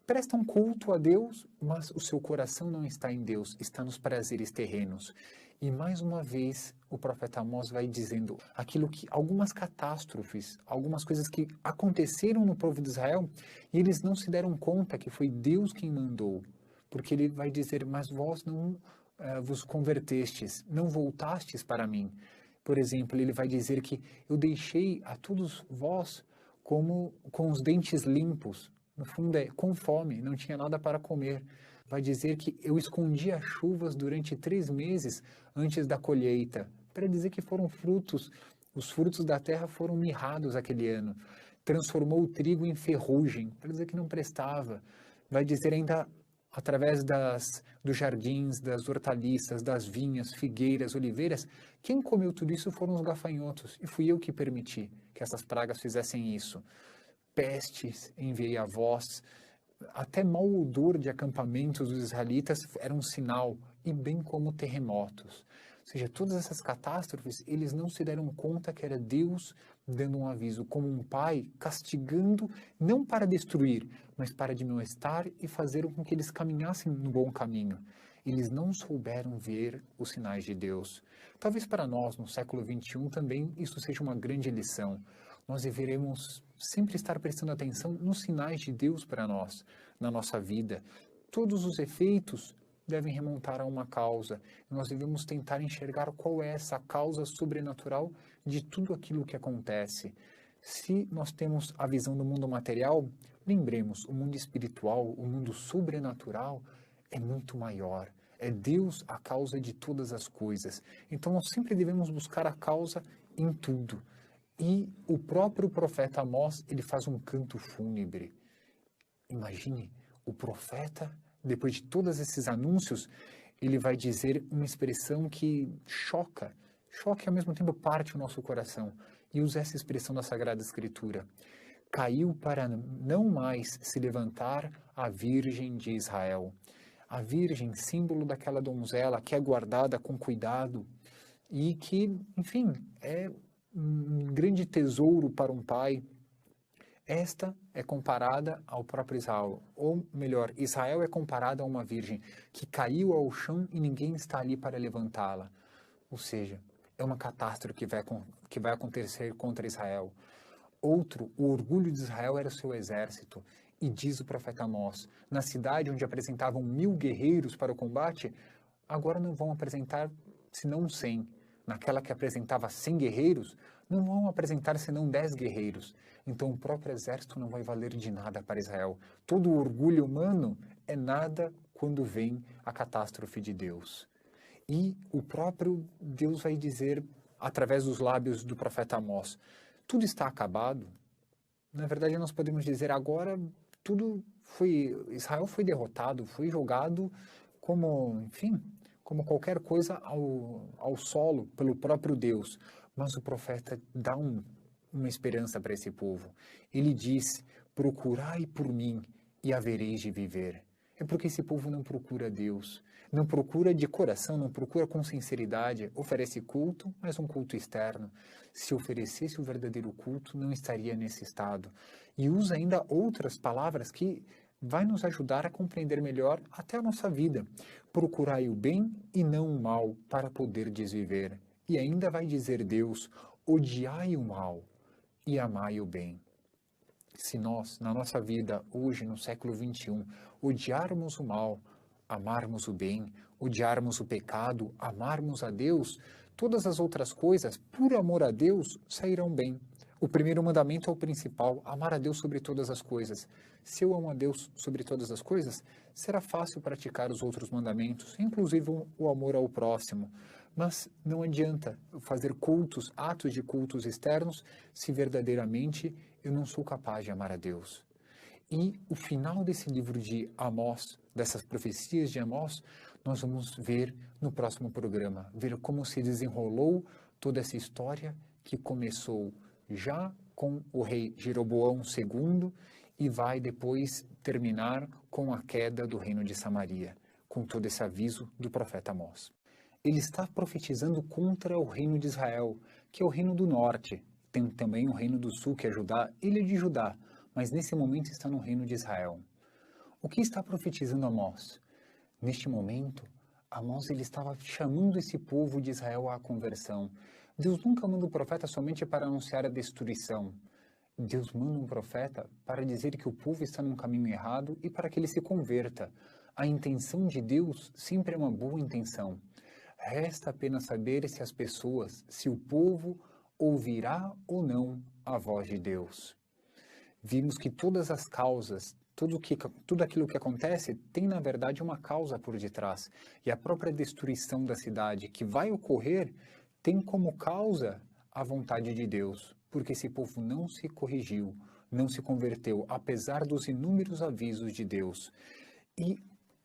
Prestam culto a Deus, mas o seu coração não está em Deus, está nos prazeres terrenos. E mais uma vez o profeta Amós vai dizendo aquilo que algumas catástrofes, algumas coisas que aconteceram no povo de Israel, e eles não se deram conta que foi Deus quem mandou. Porque ele vai dizer, mas vós não vos convertestes, não voltastes para mim. Por exemplo, ele vai dizer que eu deixei a todos vós como com os dentes limpos, no fundo é com fome, não tinha nada para comer. Vai dizer que eu escondi as chuvas durante 3 meses antes da colheita, para dizer que foram frutos, os frutos da terra foram mirrados aquele ano. Transformou o trigo em ferrugem, para dizer que não prestava. Vai dizer ainda através dos jardins, das hortaliças, das vinhas, figueiras, oliveiras, quem comeu tudo isso foram os gafanhotos, e fui eu que permiti que essas pragas fizessem isso. Pestes enviei a vós, até mau odor de acampamentos dos israelitas era um sinal, e bem como terremotos. Ou seja, todas essas catástrofes, eles não se deram conta que era Deus dando um aviso, como um pai castigando, não para destruir, mas para admoestar e fazer com que eles caminhassem no bom caminho. Eles não souberam ver os sinais de Deus. Talvez para nós, no século XXI, também isso seja uma grande lição. Nós deveremos sempre estar prestando atenção nos sinais de Deus para nós, na nossa vida. Todos os efeitos devem remontar a uma causa. Nós devemos tentar enxergar qual é essa causa sobrenatural de tudo aquilo que acontece. Se nós temos a visão do mundo material, lembremos, o mundo espiritual, o mundo sobrenatural é muito maior. É Deus a causa de todas as coisas. Então nós sempre devemos buscar a causa em tudo. E o próprio profeta Amós, ele faz um canto fúnebre. Imagine, o profeta, depois de todos esses anúncios, ele vai dizer uma expressão que choca e ao mesmo tempo parte o nosso coração. E usa essa expressão da Sagrada Escritura. Caiu para não mais se levantar a Virgem de Israel. A Virgem, símbolo daquela donzela que é guardada com cuidado e que, enfim, é um grande tesouro para um pai. Esta é comparada ao próprio Israel, ou melhor, Israel é comparada a uma virgem que caiu ao chão e ninguém está ali para levantá-la. Ou seja, é uma catástrofe que vai acontecer contra Israel. Outro, o orgulho de Israel era o seu exército. E diz o profeta Amós, na cidade onde apresentavam 1000 guerreiros para o combate, agora não vão apresentar senão 100. Naquela que apresentava 100 guerreiros, não vão apresentar senão 10 guerreiros. Então o próprio exército não vai valer de nada para Israel. Todo o orgulho humano é nada quando vem a catástrofe de Deus. E o próprio Deus vai dizer, através dos lábios do profeta Amós, tudo está acabado. Na verdade, nós podemos dizer agora, Israel foi derrotado, foi jogado como, enfim, como qualquer coisa ao solo pelo próprio Deus. Mas o profeta dá uma esperança para esse povo. Ele diz, procurai por mim e havereis de viver. É porque esse povo não procura Deus, não procura de coração, não procura com sinceridade, oferece culto, mas um culto externo. Se oferecesse o verdadeiro culto, não estaria nesse estado. E usa ainda outras palavras que vai nos ajudar a compreender melhor até a nossa vida. Procurai o bem e não o mal, para poder desviver. E ainda vai dizer Deus, odiai o mal e amai o bem. Se nós, na nossa vida, hoje, no século XXI, odiarmos o mal, amarmos o bem, odiarmos o pecado, amarmos a Deus, todas as outras coisas, por amor a Deus, sairão bem. O primeiro mandamento é o principal, amar a Deus sobre todas as coisas. Se eu amo a Deus sobre todas as coisas, será fácil praticar os outros mandamentos, inclusive o amor ao próximo. Mas não adianta fazer cultos, atos de cultos externos, se verdadeiramente eu não sou capaz de amar a Deus. E o final desse livro de Amós, dessas profecias de Amós, nós vamos ver no próximo programa, ver como se desenrolou toda essa história que começou já com o rei Jeroboão II e vai depois terminar com a queda do reino de Samaria, com todo esse aviso do profeta Amós. Ele está profetizando contra o reino de Israel, que é o reino do norte. Tem também o reino do sul, que é Judá, ilha de Judá, mas nesse momento está no reino de Israel. O que está profetizando Amós? Neste momento, Amós ele estava chamando esse povo de Israel à conversão. Deus nunca manda um profeta somente para anunciar a destruição. Deus manda um profeta para dizer que o povo está num caminho errado e para que ele se converta. A intenção de Deus sempre é uma boa intenção. Resta apenas saber se as pessoas, se o povo ouvirá ou não a voz de Deus. Vimos que todas as causas, tudo aquilo que acontece tem na verdade uma causa por detrás. E a própria destruição da cidade que vai ocorrer tem como causa a vontade de Deus, porque esse povo não se corrigiu, não se converteu, apesar dos inúmeros avisos de Deus. E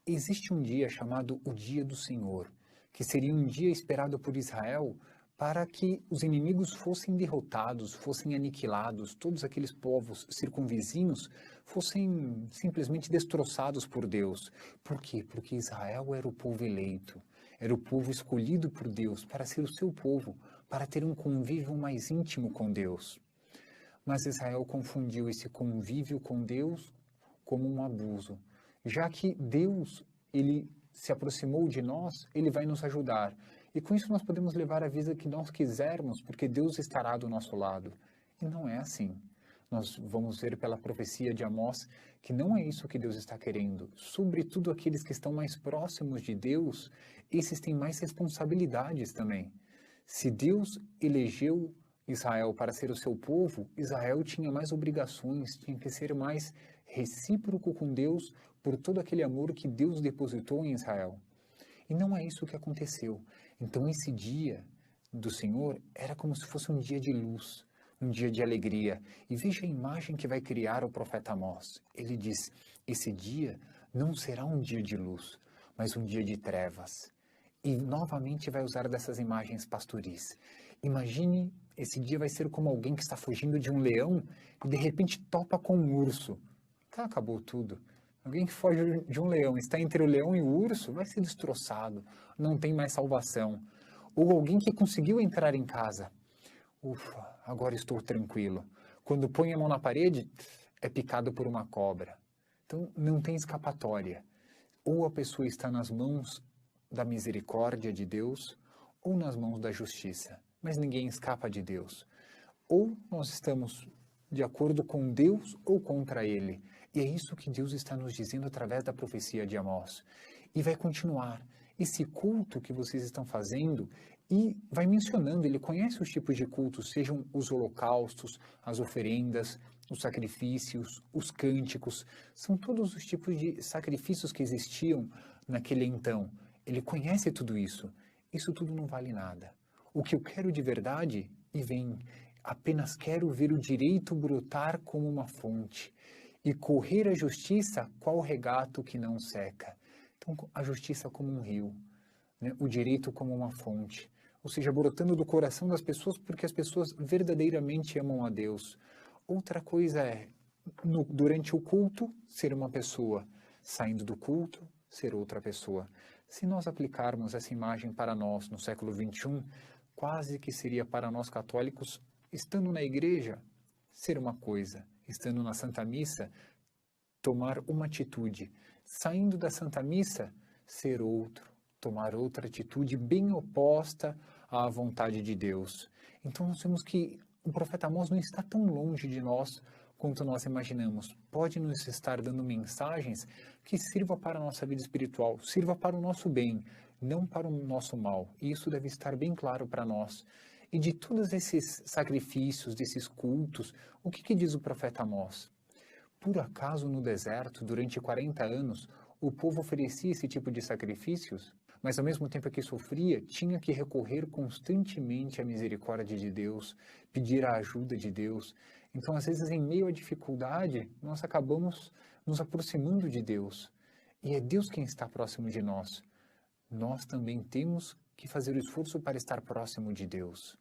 existe um dia chamado o Dia do Senhor, que seria um dia esperado por Israel para que os inimigos fossem derrotados, fossem aniquilados, todos aqueles povos circunvizinhos fossem simplesmente destroçados por Deus. Por quê? Porque Israel era o povo eleito, era o povo escolhido por Deus para ser o seu povo, para ter um convívio mais íntimo com Deus. Mas Israel confundiu esse convívio com Deus como um abuso, já que Deus, ele se aproximou de nós, ele vai nos ajudar. E com isso nós podemos levar a vida que nós quisermos, porque Deus estará do nosso lado. E não é assim. Nós vamos ver pela profecia de Amós que não é isso que Deus está querendo. Sobretudo aqueles que estão mais próximos de Deus, esses têm mais responsabilidades também. Se Deus elegeu Israel para ser o seu povo, Israel tinha mais obrigações, tinha que ser mais recíproco com Deus por todo aquele amor que Deus depositou em Israel. E não é isso que aconteceu. Então esse dia do Senhor era como se fosse um dia de luz, um dia de alegria. E veja a imagem que vai criar o profeta Amós. Ele diz, esse dia não será um dia de luz, mas um dia de trevas. E novamente vai usar dessas imagens pastoris. Imagine, esse dia vai ser como alguém que está fugindo de um leão e de repente topa com um urso. Tá, acabou tudo. Alguém que foge de um leão, está entre o leão e o urso, vai ser destroçado, não tem mais salvação. Ou alguém que conseguiu entrar em casa. Ufa, agora estou tranquilo. Quando põe a mão na parede, é picado por uma cobra. Então, não tem escapatória. Ou a pessoa está nas mãos da misericórdia de Deus, ou nas mãos da justiça. Mas ninguém escapa de Deus. Ou nós estamos de acordo com Deus ou contra Ele. E é isso que Deus está nos dizendo através da profecia de Amós. E vai continuar. Esse culto que vocês estão fazendo, e vai mencionando, ele conhece os tipos de cultos, sejam os holocaustos, as oferendas, os sacrifícios, os cânticos, são todos os tipos de sacrifícios que existiam naquele então. Ele conhece tudo isso. Isso tudo não vale nada. O que eu quero de verdade, e vem, apenas quero ver o direito brotar como uma fonte e correr a justiça qual regato que não seca. Então, a justiça como um rio, né? O direito como uma fonte, ou seja, brotando do coração das pessoas porque as pessoas verdadeiramente amam a Deus. Outra coisa é, durante o culto, ser uma pessoa, saindo do culto, ser outra pessoa. Se nós aplicarmos essa imagem para nós no século XXI, quase que seria para nós católicos, estando na igreja, ser uma coisa, estando na Santa Missa, tomar uma atitude, saindo da Santa Missa, ser outro, tomar outra atitude bem oposta à vontade de Deus. Então nós vemos que o profeta Amós não está tão longe de nós quanto nós imaginamos. Pode nos estar dando mensagens que sirvam para a nossa vida espiritual, sirva para o nosso bem, não para o nosso mal. E isso deve estar bem claro para nós. E de todos esses sacrifícios, desses cultos, o que diz o profeta Amós? Por acaso no deserto, durante 40 anos, o povo oferecia esse tipo de sacrifícios? Mas ao mesmo tempo que sofria, tinha que recorrer constantemente à misericórdia de Deus, pedir a ajuda de Deus. Então, às vezes, em meio à dificuldade, nós acabamos nos aproximando de Deus. E é Deus quem está próximo de nós. Nós também temos que fazer o esforço para estar próximo de Deus.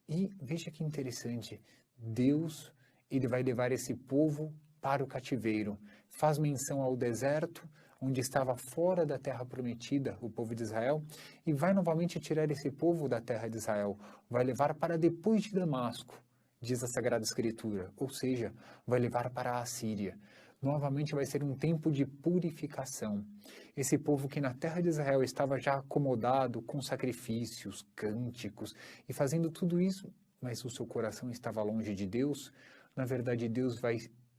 E veja que interessante, Deus, ele vai levar esse povo para o cativeiro. Faz menção ao deserto, onde estava fora da terra prometida, o povo de Israel, e vai novamente tirar esse povo da terra de Israel, vai levar para depois de Damasco, diz a Sagrada Escritura, ou seja, vai levar para a Assíria. Novamente vai ser um tempo de purificação. Esse povo que na terra de Israel estava já acomodado com sacrifícios, cânticos e fazendo tudo isso, mas o seu coração estava longe de Deus, na verdade Deus vai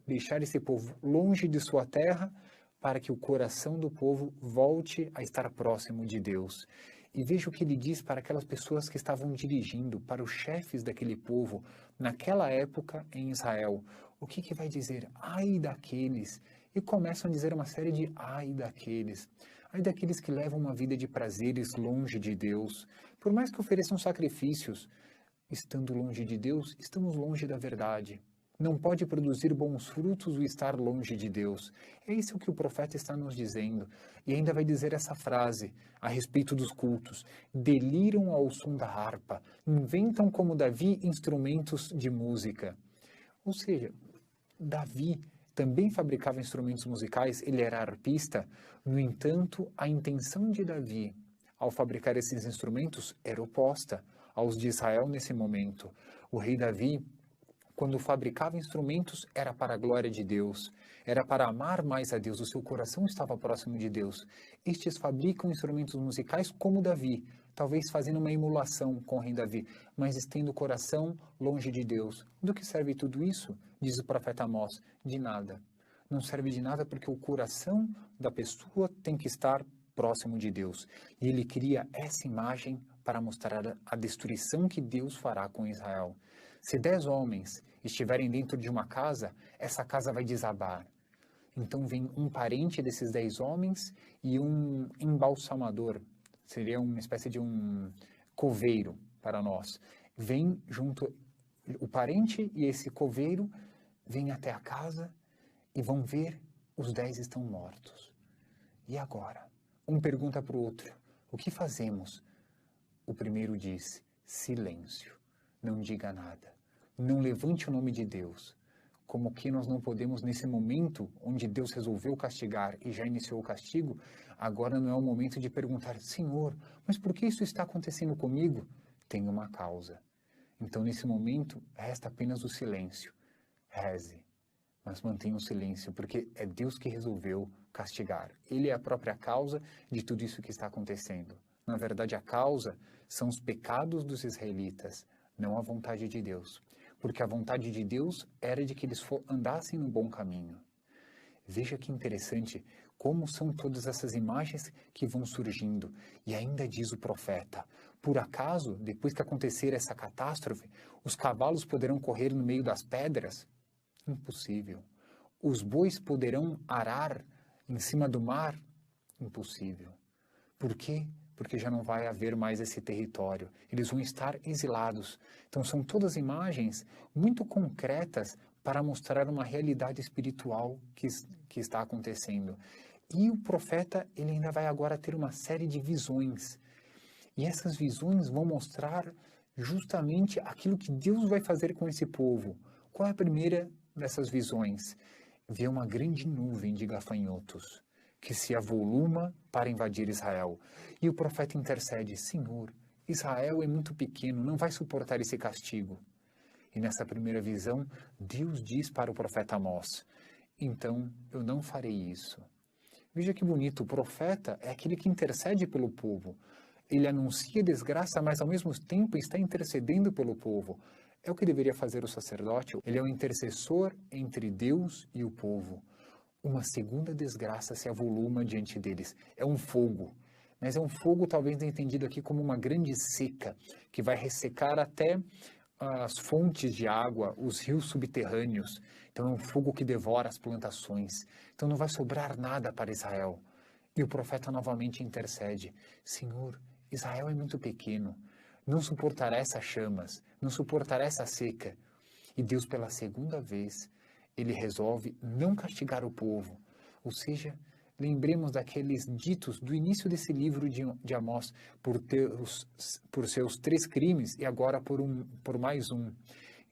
deixar esse povo longe de sua terra para que o coração do povo volte a estar próximo de Deus. E veja o que ele diz para aquelas pessoas que estavam dirigindo, para os chefes daquele povo, naquela época em Israel. O que vai dizer? Ai daqueles! E começam a dizer uma série de ai daqueles. Ai daqueles que levam uma vida de prazeres longe de Deus. Por mais que ofereçam sacrifícios, estando longe de Deus, estamos longe da verdade. Não pode produzir bons frutos o estar longe de Deus. É isso que o profeta está nos dizendo. E ainda vai dizer essa frase a respeito dos cultos. Deliram ao som da harpa, inventam como Davi instrumentos de música. Ou seja, Davi também fabricava instrumentos musicais, ele era arpista. No entanto, a intenção de Davi ao fabricar esses instrumentos era oposta aos de Israel nesse momento. O rei Davi, quando fabricava instrumentos, era para a glória de Deus, era para amar mais a Deus, o seu coração estava próximo de Deus. Estes fabricam instrumentos musicais como Davi, talvez fazendo uma emulação com o rei Davi, mas tendo o coração longe de Deus. Do que serve tudo isso? Diz o profeta Amós, de nada. Não serve de nada porque o coração da pessoa tem que estar próximo de Deus. E ele cria essa imagem para mostrar a destruição que Deus fará com Israel. Se 10 homens estiverem dentro de uma casa, essa casa vai desabar. Então vem um parente desses 10 homens e um embalsamador, seria uma espécie de um coveiro para nós. Vem junto, o parente e esse coveiro vêm até a casa e vão ver os 10 estão mortos. E agora? Um pergunta para o outro, o que fazemos? O primeiro diz, silêncio, não diga nada, não levante o nome de Deus. Como que nós não podemos, nesse momento onde Deus resolveu castigar e já iniciou o castigo, agora não é o momento de perguntar, Senhor, mas por que isso está acontecendo comigo? Tem uma causa. Então, nesse momento, resta apenas o silêncio. Reze, mas mantenha o silêncio, porque é Deus que resolveu castigar. Ele é a própria causa de tudo isso que está acontecendo. Na verdade, a causa são os pecados dos israelitas, não a vontade de Deus. Porque a vontade de Deus era de que eles andassem no bom caminho. Veja que interessante como são todas essas imagens que vão surgindo. E ainda diz o profeta, por acaso, depois que acontecer essa catástrofe, os cavalos poderão correr no meio das pedras? Impossível. Os bois poderão arar em cima do mar? Impossível. Por quê? Porque já não vai haver mais esse território. Eles vão estar exilados. Então são todas imagens muito concretas para mostrar uma realidade espiritual que está acontecendo. E o profeta, ele ainda vai agora ter uma série de visões. E essas visões vão mostrar justamente aquilo que Deus vai fazer com esse povo. Qual é a primeira dessas visões? Vê uma grande nuvem de gafanhotos que se avoluma para invadir Israel. E o profeta intercede, Senhor, Israel é muito pequeno, não vai suportar esse castigo. E nessa primeira visão, Deus diz para o profeta Amós, então eu não farei isso. Veja que bonito, o profeta é aquele que intercede pelo povo. Ele anuncia desgraça, mas ao mesmo tempo está intercedendo pelo povo. É o que deveria fazer o sacerdote. Ele é o intercessor entre Deus e o povo. Uma segunda desgraça se avoluma diante deles. É um fogo. Mas é um fogo talvez entendido aqui como uma grande seca, que vai ressecar até as fontes de água, os rios subterrâneos. Então é um fogo que devora as plantações. Então não vai sobrar nada para Israel. E o profeta novamente intercede. Senhor, Israel é muito pequeno. Não suportará essas chamas, não suportará essa seca. E Deus, pela segunda vez, ele resolve não castigar o povo. Ou seja, lembremos daqueles ditos do início desse livro de Amós, por seus 3 crimes e agora por mais um.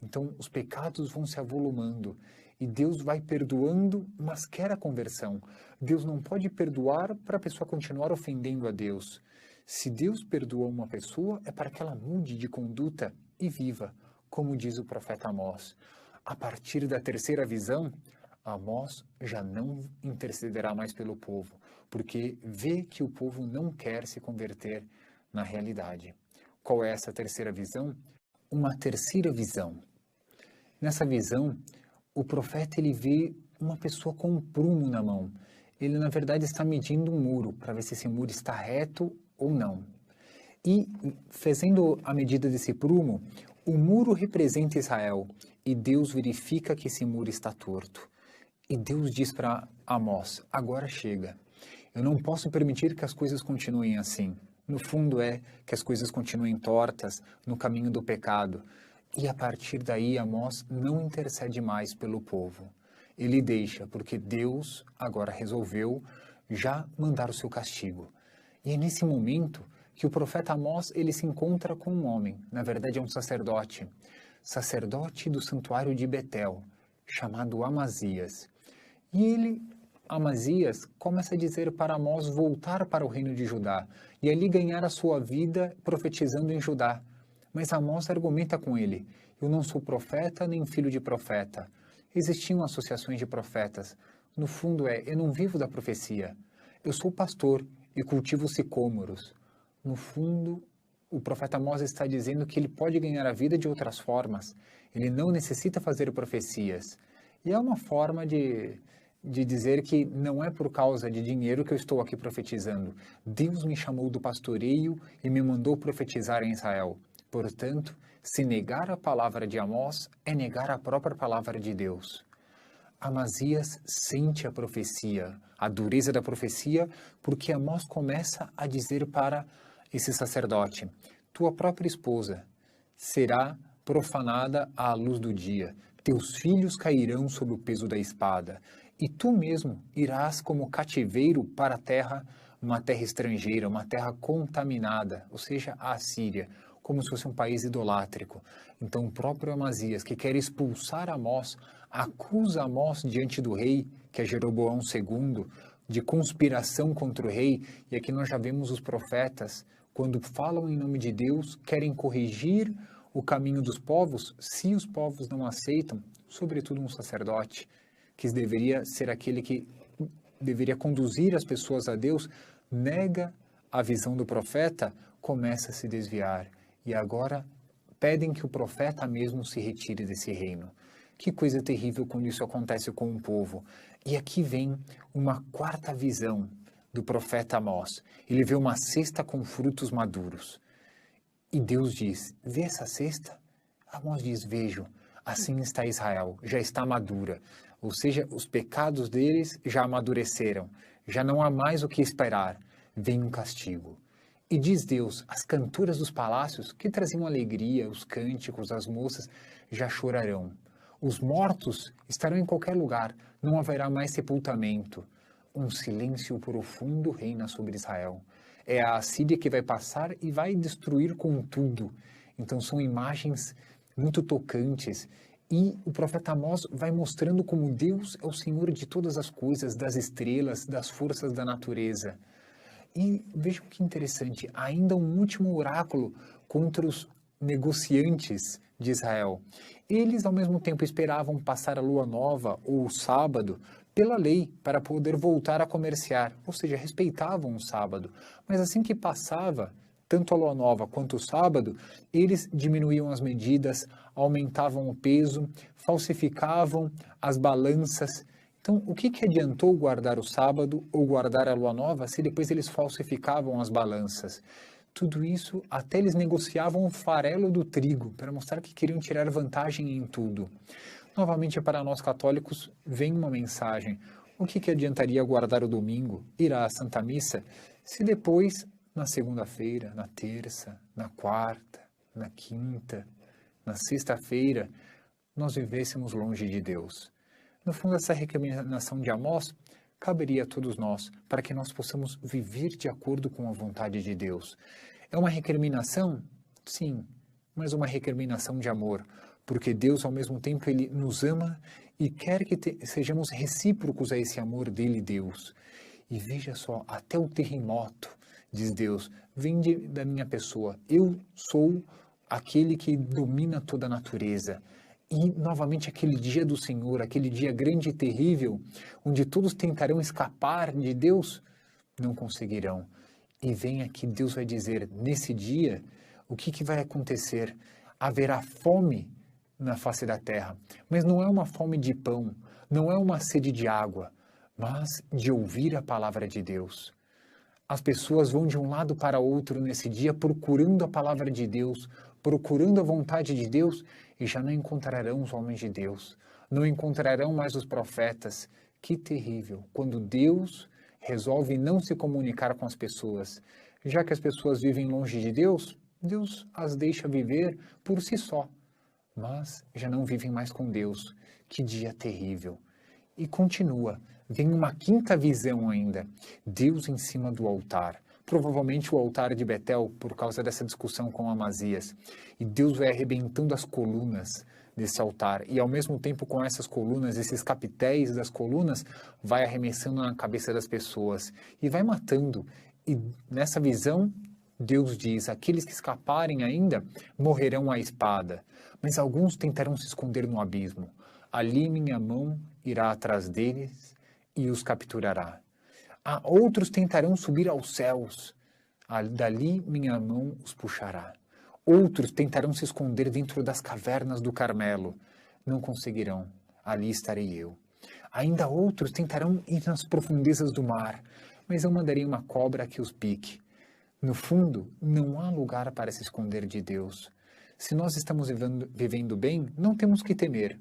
Então, os pecados vão se avolumando e Deus vai perdoando, mas quer a conversão. Deus não pode perdoar para a pessoa continuar ofendendo a Deus. Se Deus perdoa uma pessoa, é para que ela mude de conduta e viva, como diz o profeta Amós. A partir da 3ª visão, Amós já não intercederá mais pelo povo, porque vê que o povo não quer se converter na realidade. Qual é essa 3ª visão? Uma 3ª visão. Nessa visão, o profeta ele vê uma pessoa com um prumo na mão. Ele, na verdade, está medindo um muro, para ver se esse muro está reto ou não. E, fazendo a medida desse prumo, o muro representa Israel, e Deus verifica que esse muro está torto. E Deus diz para Amós, agora chega. Eu não posso permitir que as coisas continuem assim. No fundo é que as coisas continuem tortas no caminho do pecado. E a partir daí Amós não intercede mais pelo povo. Ele deixa, porque Deus agora resolveu já mandar o seu castigo. E é nesse momento que o profeta Amós ele se encontra com um homem, na verdade é um sacerdote do santuário de Betel, chamado Amazias. E ele, Amazias, começa a dizer para Amós voltar para o reino de Judá e ali ganhar a sua vida profetizando em Judá. Mas Amós argumenta com ele, eu não sou profeta nem filho de profeta. Existiam associações de profetas. No fundo eu não vivo da profecia. Eu sou pastor e cultivo sicômoros. No fundo, o profeta Amós está dizendo que ele pode ganhar a vida de outras formas. Ele não necessita fazer profecias. E é uma forma de dizer que não é por causa de dinheiro que eu estou aqui profetizando. Deus me chamou do pastoreio e me mandou profetizar em Israel. Portanto, se negar a palavra de Amós é negar a própria palavra de Deus. Amazias sente a profecia, a dureza da profecia, porque Amós começa a dizer para esse sacerdote, tua própria esposa será profanada à luz do dia, teus filhos cairão sob o peso da espada, e tu mesmo irás como cativeiro para a terra, uma terra estrangeira, uma terra contaminada, ou seja, a Assíria, como se fosse um país idolátrico. Então o próprio Amazias, que quer expulsar Amós, acusa Amós diante do rei, que é Jeroboão II, de conspiração contra o rei, e aqui nós já vemos os profetas, quando falam em nome de Deus, querem corrigir o caminho dos povos, se os povos não aceitam, sobretudo um sacerdote, que deveria ser aquele que deveria conduzir as pessoas a Deus, nega a visão do profeta, começa a se desviar. E agora pedem que o profeta mesmo se retire desse reino. Que coisa terrível quando isso acontece com um povo. E aqui vem uma 4ª visão do profeta Amós. Ele vê uma cesta com frutos maduros. E Deus diz, vê essa cesta? Amós diz, vejo, assim está Israel, já está madura. Ou seja, os pecados deles já amadureceram, já não há mais o que esperar, vem um castigo. E diz Deus, as cantoras dos palácios, que traziam alegria, os cânticos, as moças, já chorarão. Os mortos estarão em qualquer lugar, não haverá mais sepultamento. Um silêncio profundo reina sobre Israel. É a Assíria que vai passar e vai destruir com tudo. Então são imagens muito tocantes. E o profeta Amós vai mostrando como Deus é o Senhor de todas as coisas, das estrelas, das forças da natureza. E vejam que interessante, ainda um último oráculo contra os negociantes de Israel. Eles, ao mesmo tempo, esperavam passar a lua nova ou o sábado pela lei para poder voltar a comerciar, ou seja, respeitavam o sábado. Mas assim que passava, tanto a lua nova quanto o sábado, eles diminuíam as medidas, aumentavam o peso, falsificavam as balanças. Então, o que adiantou guardar o sábado ou guardar a lua nova se depois eles falsificavam as balanças? Tudo isso, até eles negociavam o farelo do trigo, para mostrar que queriam tirar vantagem em tudo. Novamente, para nós católicos, vem uma mensagem. O que adiantaria guardar o domingo, ir à Santa Missa, se depois, na segunda-feira, na terça, na quarta, na quinta, na sexta-feira, nós vivêssemos longe de Deus? No fundo, essa recriminação de Amós caberia a todos nós, para que nós possamos viver de acordo com a vontade de Deus. É uma recriminação? Sim, mas uma recriminação de amor, porque Deus, ao mesmo tempo, Ele nos ama e quer que sejamos recíprocos a esse amor dele, Deus. E veja só, até o terremoto, diz Deus, vem da minha pessoa. Eu sou aquele que domina toda a natureza. E, novamente, aquele dia do Senhor, aquele dia grande e terrível, onde todos tentarão escapar de Deus, não conseguirão. E vem aqui, Deus vai dizer, nesse dia, o que vai acontecer? Haverá fome na face da terra, mas não é uma fome de pão, não é uma sede de água, mas de ouvir a palavra de Deus. As pessoas vão de um lado para outro nesse dia procurando a palavra de Deus, procurando a vontade de Deus, e já não encontrarão os homens de Deus, não encontrarão mais os profetas. Que terrível, quando Deus resolve não se comunicar com as pessoas. Já que as pessoas vivem longe de Deus, Deus as deixa viver por si só, mas já não vivem mais com Deus. Que dia terrível! E continua, vem uma quinta visão ainda, Deus em cima do altar, provavelmente o altar de Betel, por causa dessa discussão com Amazias, e Deus vai arrebentando as colunas desse altar, e ao mesmo tempo com essas colunas, esses capitéis das colunas, vai arremessando na cabeça das pessoas, e vai matando, e nessa visão, Deus diz, aqueles que escaparem ainda, morrerão à espada, mas alguns tentarão se esconder no abismo, ali minha mão irá atrás deles e os capturará. Outros tentarão subir aos céus, dali minha mão os puxará. Outros tentarão se esconder dentro das cavernas do Carmelo, não conseguirão, ali estarei eu. Ainda outros tentarão ir nas profundezas do mar, mas eu mandarei uma cobra que os pique. No fundo, não há lugar para se esconder de Deus. Se nós estamos vivendo bem, não temos que temer,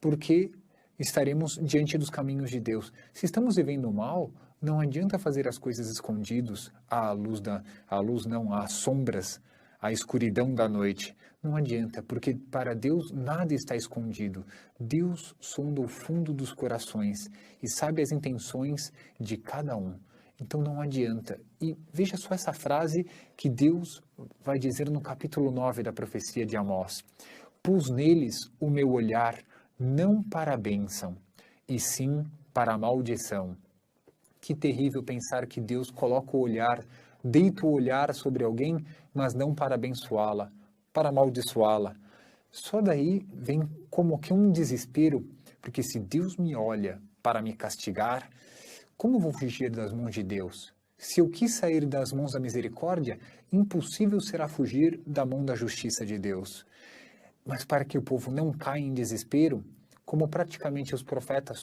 porque estaremos diante dos caminhos de Deus. Se estamos vivendo mal, não adianta fazer as coisas escondidos, às sombras, à escuridão da noite. Não adianta, porque para Deus nada está escondido. Deus sonda o fundo dos corações e sabe as intenções de cada um. Então não adianta. E veja só essa frase que Deus vai dizer no capítulo 9 da profecia de Amós. Pus neles o meu olhar, não para a bênção, e sim para a maldição. Que terrível pensar que Deus coloca o olhar, deita o olhar sobre alguém, mas não para abençoá-la, para amaldiçoá-la. Só daí vem como que um desespero, porque se Deus me olha para me castigar, como vou fugir das mãos de Deus? Se eu quis sair das mãos da misericórdia, impossível será fugir da mão da justiça de Deus. Mas para que o povo não caia em desespero, como praticamente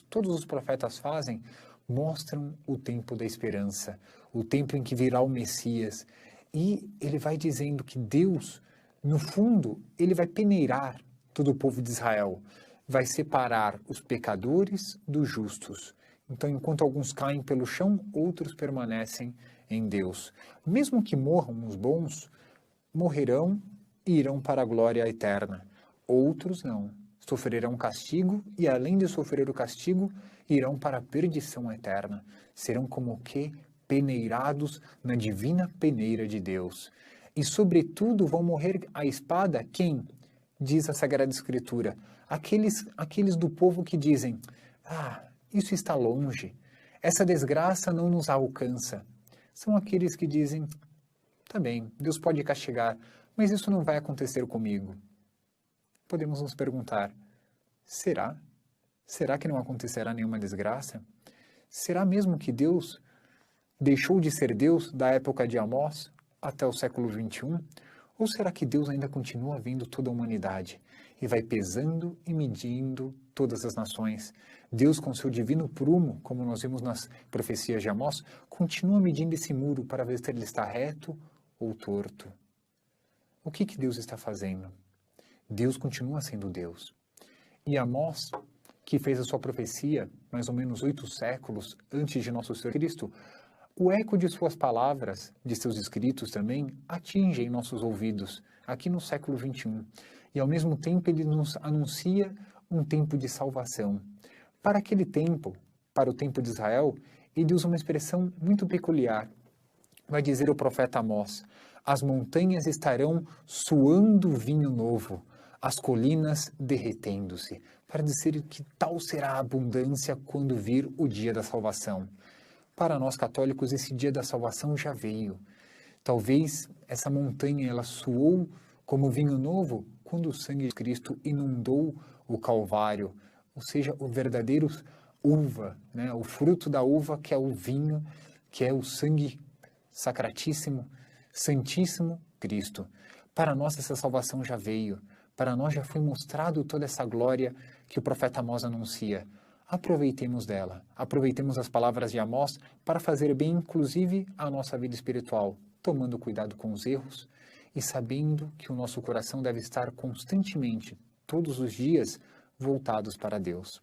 todos os profetas fazem, mostram o tempo da esperança, o tempo em que virá o Messias. E ele vai dizendo que Deus, no fundo, ele vai peneirar todo o povo de Israel, vai separar os pecadores dos justos. Então, enquanto alguns caem pelo chão, outros permanecem em Deus. Mesmo que morram os bons, morrerão e irão para a glória eterna. Outros não. Sofrerão castigo e, além de sofrer o castigo, irão para a perdição eterna. Serão como que peneirados na divina peneira de Deus. E, sobretudo, vão morrer à espada quem? Diz a Sagrada Escritura. Aqueles do povo que dizem, isso está longe, essa desgraça não nos alcança. São aqueles que dizem, tá bem, Deus pode castigar, mas isso não vai acontecer comigo. Podemos nos perguntar, será? Será que não acontecerá nenhuma desgraça? Será mesmo que Deus deixou de ser Deus da época de Amós? até o século XXI? Ou será que Deus ainda continua vendo toda a humanidade e vai pesando e medindo todas as nações? Deus, com seu divino prumo, como nós vimos nas profecias de Amós, continua medindo esse muro para ver se ele está reto ou torto. O que Deus está fazendo? Deus continua sendo Deus. E Amós, que fez a sua profecia mais ou menos 8 séculos antes de nosso Senhor Cristo, o eco de suas palavras, de seus escritos também, atinge nossos ouvidos, aqui no século XXI. E ao mesmo tempo ele nos anuncia um tempo de salvação. Para aquele tempo, para o tempo de Israel, ele usa uma expressão muito peculiar. Vai dizer o profeta Amós: as montanhas estarão suando vinho novo, as colinas derretendo-se, para dizer que tal será a abundância quando vir o dia da salvação. Para nós católicos, esse dia da salvação já veio. Talvez essa montanha ela suou como vinho novo quando o sangue de Cristo inundou o Calvário, ou seja, o verdadeiro uva, né? O fruto da uva que é o vinho, que é o sangue sacratíssimo, santíssimo Cristo. Para nós essa salvação já veio, para nós já foi mostrado toda essa glória que o profeta Amós anuncia. Aproveitemos dela, aproveitemos as palavras de Amós para fazer bem, inclusive, a nossa vida espiritual, tomando cuidado com os erros e sabendo que o nosso coração deve estar constantemente, todos os dias, voltados para Deus.